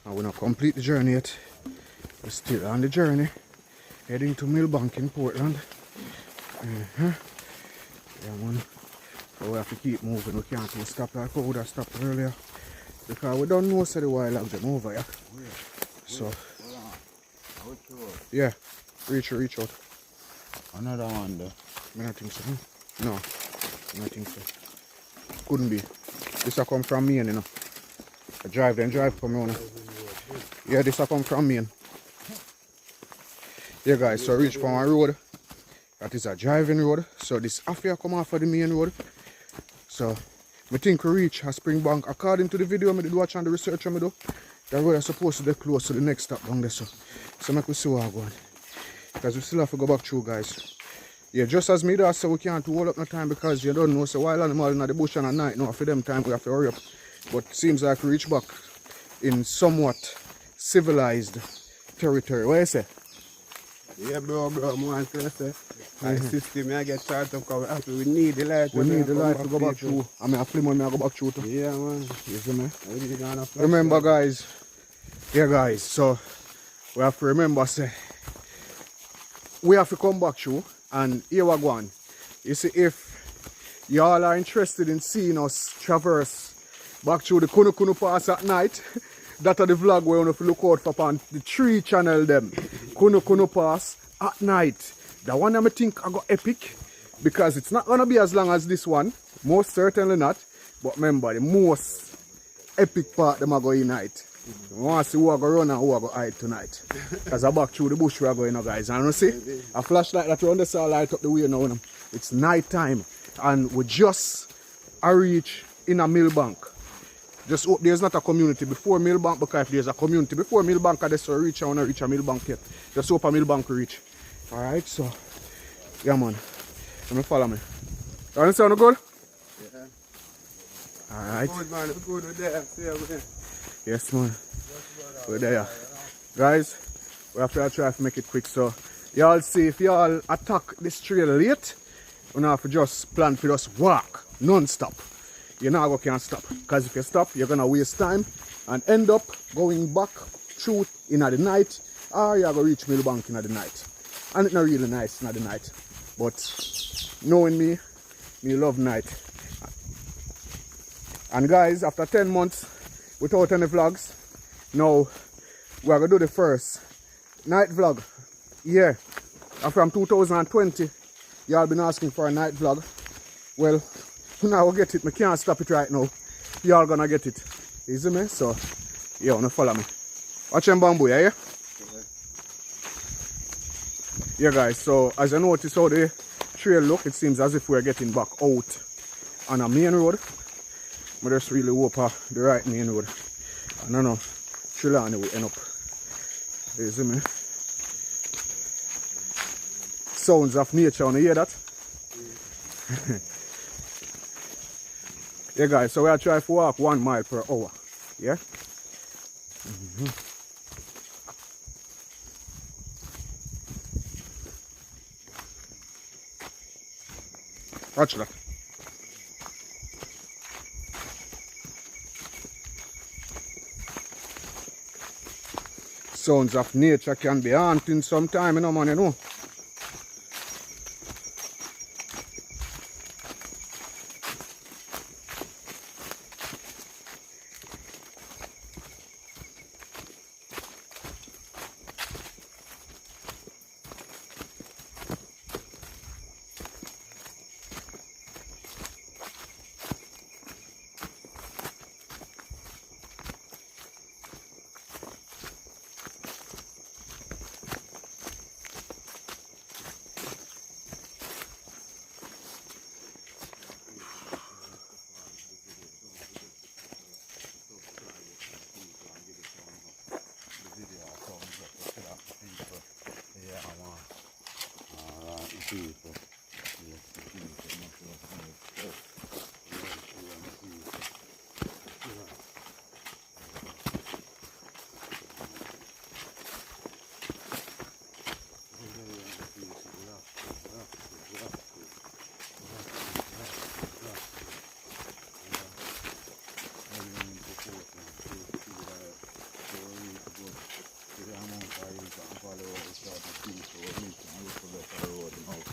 And we're not complete the journey yet. We're still on the journey. Heading to Millbank in Portland. Yeah, man. So we have to keep moving. We can't stop like we would have stopped earlier. Because we don't know so the wildlife them over here. So yeah, reach out. Another one there. I don't think so. No, I don't think so. Couldn't be. This will come from Maine, you know. I drive from me. Yeah, this will come from Maine. Yeah guys, so reach from a road. That is a driving road. So this after come off of the main road. So I think we reach a Springbank. According to the video I did watch and the research I do, that road is supposed to be close to the next stop down there. So make we see what I'm going. Because we still have to go back through, guys. Yeah, just as me that so we can't hold up no time because you don't know so wild animal in the bush and at night now for them time we have to hurry up. But it seems like we reach back in somewhat civilized territory. What you say? Yeah, bro, man, say. My system, I get charged up because we need the light. We need the light to go back through. I mean, I film when I go back through too. Yeah, man. You see me? Remember, guys. Yeah, guys. So, we have to remember, say, we have to come back through. And here we go on. You see, if y'all are interested in seeing us traverse back through the Cunha Cunha Pass at night, that are the vlog where you have to look out for on the 3 channel them. Cunha Cunha Pass at night. The one I think I got epic because it's not gonna be as long as this one. Most certainly not. But remember the most epic part them are going night. You want to see who are going to run and who are going to hide tonight. Because I back through the bush we are going now, guys. And you see a flashlight that runs the saw light up the way now. It's night time and we just reach in a Millbank. Just hope there's not a community before Millbank, because if there's a community before Millbank, I just reach, I want to reach a Millbank yet. Just hope a Millbank reach. Alright, so, yeah man, let me follow me. You understand good? Yeah. Alright. Good man, good with them. Yes man, we're there. Guys, we have to try to make it quick, so y'all see if y'all attack this trail late, you have to just plan for just walk, non-stop. You know can't stop, because if you stop, you're going to waste time and end up going back through in the night, or you're going to reach Millbank in the night. And it's not really nice in the night, but knowing me love night. And guys, after 10 months without any vlogs, now we are going to do the first night vlog. Yeah, and from 2020, y'all been asking for a night vlog. Well, now we'll get it. I can't stop it right now. Y'all gonna get it. You see me? So, yeah, wanna follow me. Watch them bamboo, yeah? Yeah, guys, so as you notice how the trail look, it seems as if we're getting back out on a main road. But just really hope the right main road. I don't know, Trelawny will end up. You see me? Sounds of nature, wanna hear that? Yeah guys, so we are trying to walk 1 mile per hour. Yeah? Watch that. Sounds of nature can be haunting sometime, you know, man, you know. people.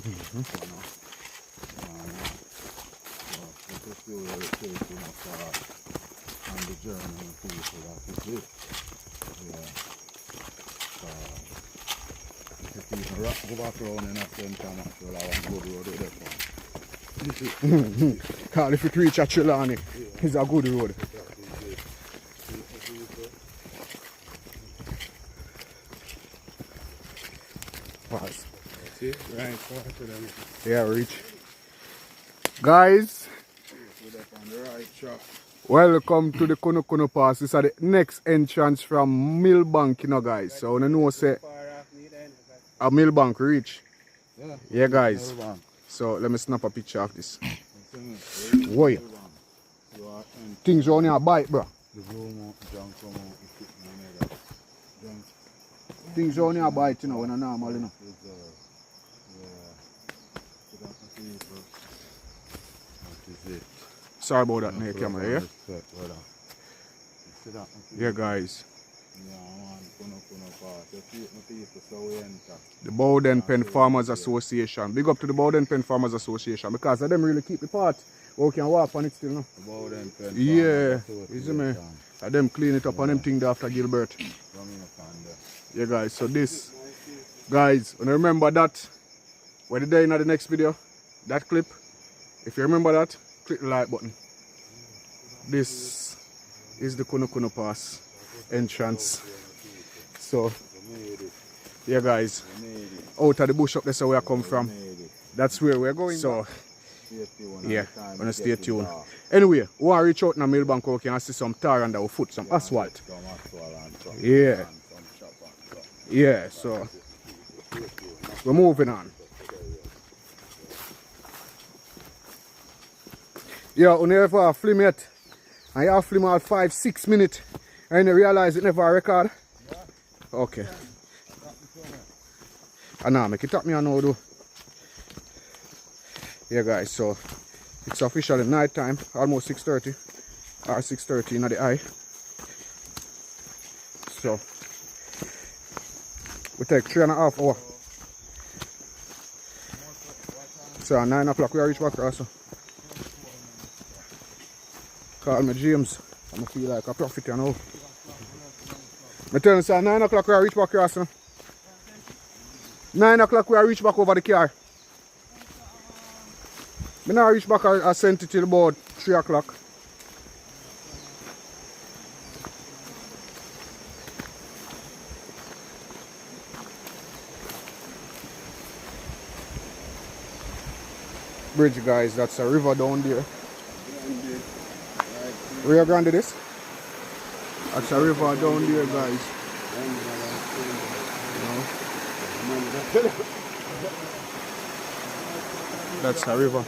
On the journey of people, that is it. Yeah. If you even go back around in a center, I'm sure I want to go to the road there. Carl, if you reach at Trelawney, it's a good road. Pause. See? Right, to them. Yeah, reach. Guys, welcome to the Cunha Cunha Pass. This is the next entrance from Millbank, you know, guys. So, you know, say, a Millbank reach. Yeah, guys. So, let me snap a picture of this. Whoa. Things on your bike, bro. Things on your bike, you know, when I'm normal, you know. Sorry about that, no camera, yeah? Yeah, guys. The Bowden Pen Farmers Association. Big up to the Bowden Pen Farmers Association because of them really keep the part. We can walk on it still, no? The Bowden Pen yeah, you see me? And them clean it up and them thing after Gilbert. Yeah, guys, so this, guys, when you remember that, when you're there in the next video, that clip, if you remember that, click the like button. This is the Cunha Cunha Pass entrance. So, yeah, guys, out of the bush up there, so where I come from, that's where we're going. So, yeah, gonna stay tuned. Anyway, we want to reach out in Millbank where we can see some tar under our foot, some asphalt. Yeah. Yeah, so we're moving on. Yeah, we never film yet. I have film all 5-6 minutes. And you realize it never record? Yeah. Okay. And now make it up me and now do. Yeah, guys, so it's officially night time, almost 6:30 or 6:30 in the eye. So we take 3.5 hours. So at 9 o'clock we reach back also. Call me James. I feel like a prophet, you know. I tell you, sir, 9 o'clock we reach back here, sir. 9 o'clock we reach back over the car. I now reach back, I sent it till about 3 o'clock. Bridge, guys, that's a river down there. Rio Grande this? That's a river down there, guys. That's a river.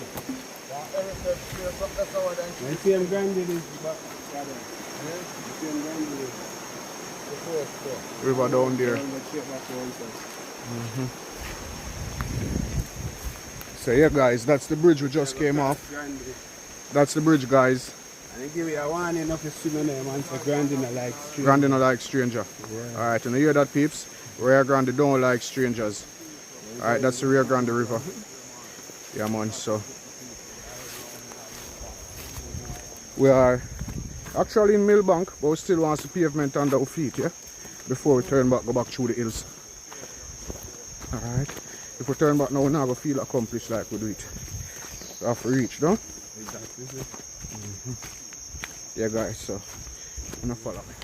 River down there. So yeah, guys, that's the bridge we just came off. That's the bridge, guys. And they give you a warning of the swimming there, man. So Grande no like stranger. Grande no like stranger. Yeah. Alright, and you hear that, peeps? Rio Grande don't like strangers. Alright, that's the Rio Grande River. Yeah, man, so we are actually in Millbank, but we still want the pavement under our feet, yeah? Before we turn back, go back through the hills. Alright. If we turn back now, we're not going to feel accomplished like we do it. We have to reach, no? Exactly. Yeah, guys, so you know, follow me.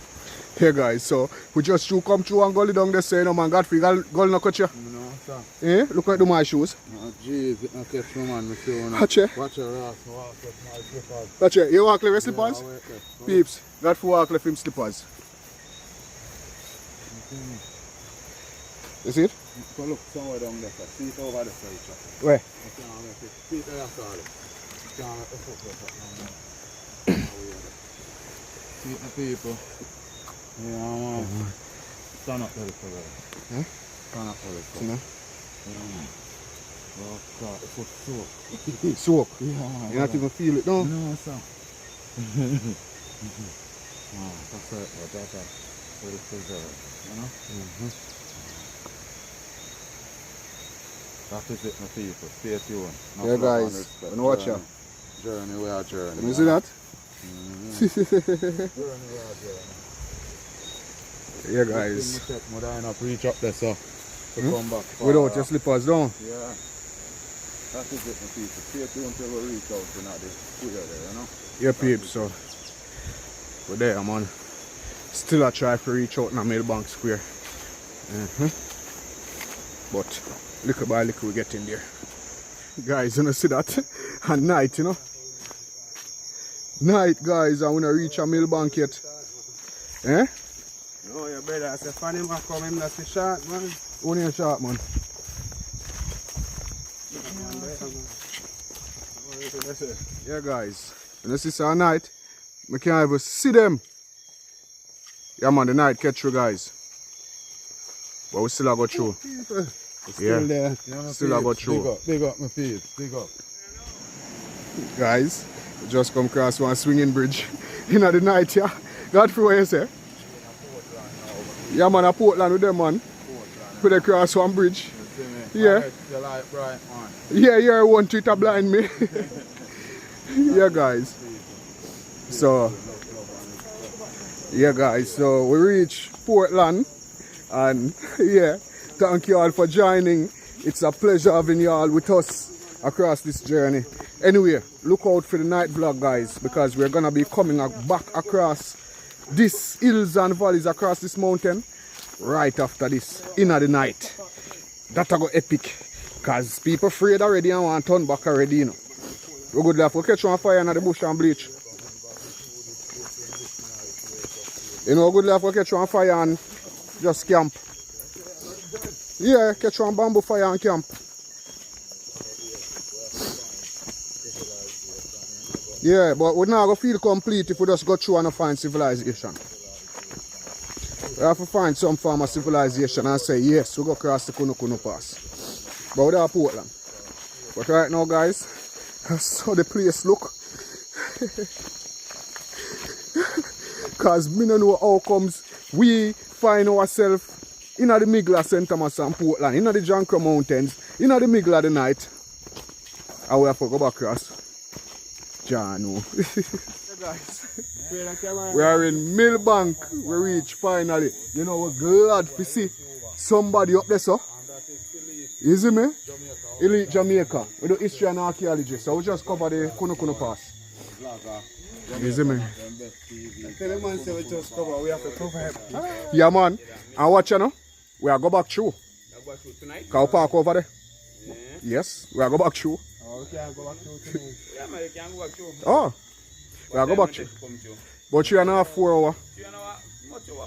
Hey, guys, so we just come through and gully down there saying, no man, Godfrey, gully no catch you? No, sir. Eh? Look at my shoes. Oh, jeez, it not catch no man, me see you now. Watch it. Watch your ass, walk with my slippers. Watch it. You walk left with slippers? Yeah, Peeps, Godfrey walk left him slippers. You see it? Go look somewhere down there, sir. See it over the side, sir. Where? See it there, sir. See the people. Yeah, man. Stand up there, sir. Huh? Stand up there, sir. See now? Oh, God, the foot soak. Soak? Yeah, man. You not even feel it, no? No, sir. Oh, that's it, but that's it. For the preserve, you know? That is it, my people. Stay tuned. Enough Yeah, love and guys. respect. Wanna watch ya? Journey, we are journey. Can you see that? Journey, we are journey. Yeah, guys. More up, reach up there, so to come back. Without your slippers down. Yeah. That is it, my people. Stay tuned till we reach out to the square there, you know? Yeah, peeps, so we're there, man. Still a try to reach out in the Millbank Square. But little by little we get in there. Guys, you know, see that? At night, you know? Night, guys, I want to reach a Millbank yet. Eh? No, your brother, I said, funny man, come in, that's the shot, man. Only a shot, man. Yeah, guys. You see, so at night, we can't even see them. Yeah, man, the night catch you guys. But we still have go through. Still there. Still have go through. Big up, my peeps. Big up. Guys, we just come across one swinging bridge in the night, yeah. Godfrey, what you say? Yeah, man, a Portland with them, man. Put across one bridge. Yeah. Yeah, you're one Twitter blind me. Yeah, guys. So, yeah, guys. So we reach Portland, and yeah, thank you all for joining. It's a pleasure having you all with us across this journey. Anyway, look out for the night vlog, guys, because we're gonna be coming back across these hills and valleys across this mountain right after this in the night. That'll go epic, because people afraid already and want to turn back already, you know. We're good left. We'll catch on fire in the bush and bleach. You know, good left. We'll catch on fire and just camp. Yeah, catch on bamboo fire and camp. Yeah, but we're not going to feel complete if we just go through and find civilization. We have to find some form of civilization and say, yes, we'll go across the Cunha Cunha Pass. But without Portland. But right now, guys, that's how the place look. Because we don't know how comes we find ourselves in the middle of St. Thomas and Portland, in the Jankro Mountains, in the middle of the night. And we have to go back across. Jano. We are in Millbank. We reach finally. You know, we're glad to see somebody up there, so. You see me? Elite Jamaica. We do history and archaeology. So we just cover the Cunha Cunha Pass. You see me? Tell the man say we just cover, we have to cover him. Yeah, man. And watch, you know, we are go back through. Can we park over there? Yeah. Yes, we are go back through. Oh, we can't go back through tonight. Yeah, man, you can't go back through. Oh. We are go back through. But 3.5, 4 hours. 3 hours? Much over,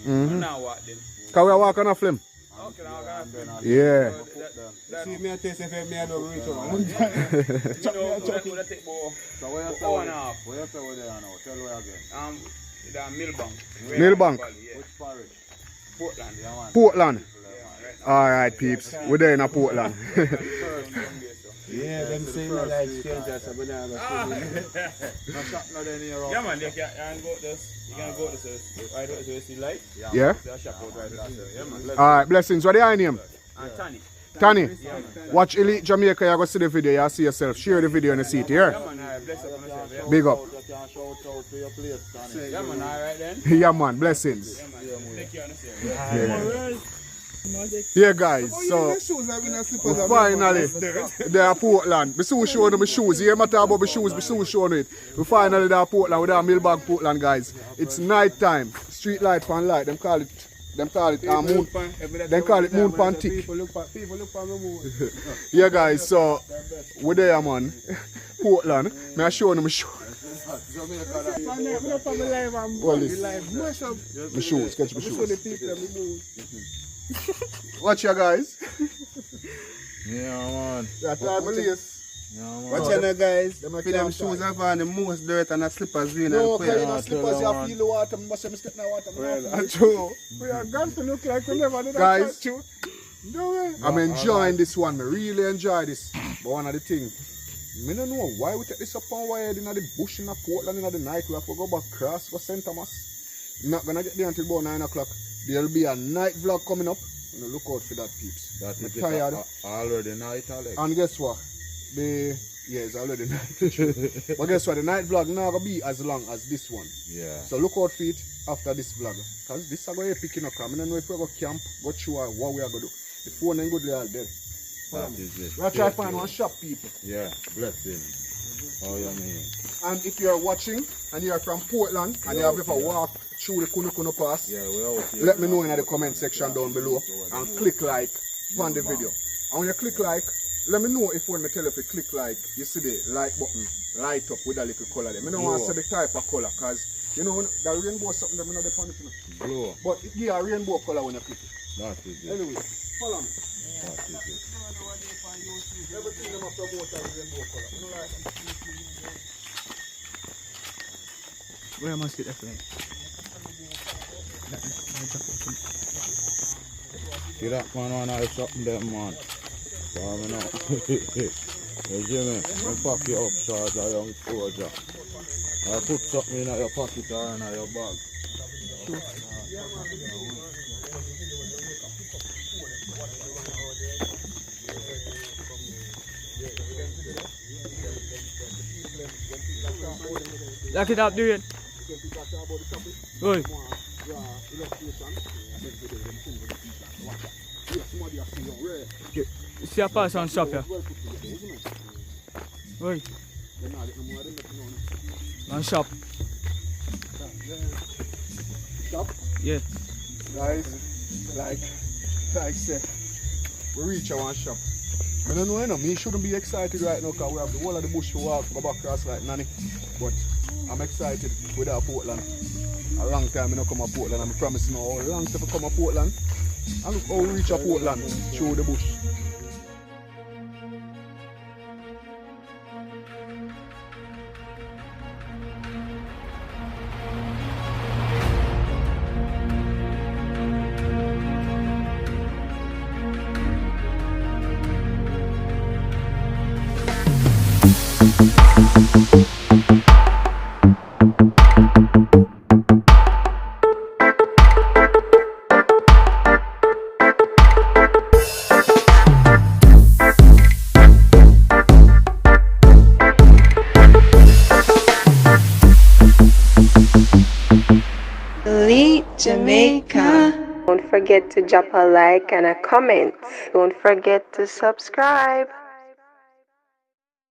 man. Now what then? Can we walk on a flame? Okay, now I can. Yeah. See me and taste if me and don't reach over. You know, we're going to take about So where you say hour and a half. where you say we're there now? Tell me again. The Millbank. Millbank. Which parish? Portland. Yeah, man. Portland. Alright, peeps. We're there in a Portland. Yeah, them say no like strangers, but now Yeah, man, you can go this. You can go this. Right over to see light. Yeah. There's a shop out right there. Yeah, man. Alright, blessings. What are your name? Tani. Tani. Watch Elite Jamaica. You're going to see the video. You see yourself. Share the video in the seat here. Yeah, man. Bless up on yourself. Yeah. Big up. Yeah, man. All right then. Yeah, man. Blessings. Yeah, man. Take care of yourself. Yeah, guys. So, we finally, they are Portland. We soon show them my shoes. You hear me talk about my shoes? We soon show it. We finally there Portland. We're there Millbank, Portland, guys. It's night time. Street light, fan light. Them call it moon. They call it moon pan tick. People look for the moon. Yeah, guys. So, we're there, man. Portland. Me I show them my shoes. Well, my shoes. Catch my shoes. Watch ya, guys. Yeah, man. That time of lace. Yeah, man. Watch out, guys. For them shoes have on the most dirt and the slippers in. No, because you know slippers, you feel the water. I must have step in the water. Well, true. We are going to look like we never did that. Guys, no way. I'm enjoying this one. I really enjoy this. But one of the things, I don't know why we take this up on wire in the bush in Portland in the night. We have to go back across for St. Thomas. I'm not going to get there until about 9 o'clock. There'll be a night vlog coming up. You know, look out for that, peeps. That I'm is tired. Already night, Alex. And guess what? It's already night. But guess what? The night vlog not gonna be as long as this one. Yeah. So look out for it after this vlog. Because this is going to pick up. I don't know if we're going to camp, go through what we are going to do. The phone ain't good, they are dead. That is it. We're trying to find one shop, people. Yeah, blessing. Oh, you mean. And if you're watching and you're from Portland and you have ever walked through the Cunha Cunha Pass, let me know in the comment section down below and click like on the video. And when you click like, let me know if when I tell you if you click like, you see the like button light up with a little color there. I don't want to say the type of color because you know the rainbow is something that I'm not dependent on. Blue. But it gives a rainbow color when you click it. That is it. Anyway, follow me. That is it. Everything them promote as rainbow color. You know, like, where am I sit that way? See that man wanna have something there, man. Warm it up. You hear me? I pack you up, Charge, a young soldier. I put something in your pocket or in your bag. Lock it up, do it. Oi. See a pass on shop here. Oi. On shop. Shop? Yeah. Guys, like said, we reach our shop. I don't know, you know, me shouldn't be excited right now because we have the whole of the bush to walk, go back across like Nanny. But I'm excited with our Portland. A long time I don't come to Portland, and I promise you now, a long time I come to Portland. And look how we reach a Portland through the bush. Jamaica. Don't forget to drop a like and a comment. Don't forget to subscribe.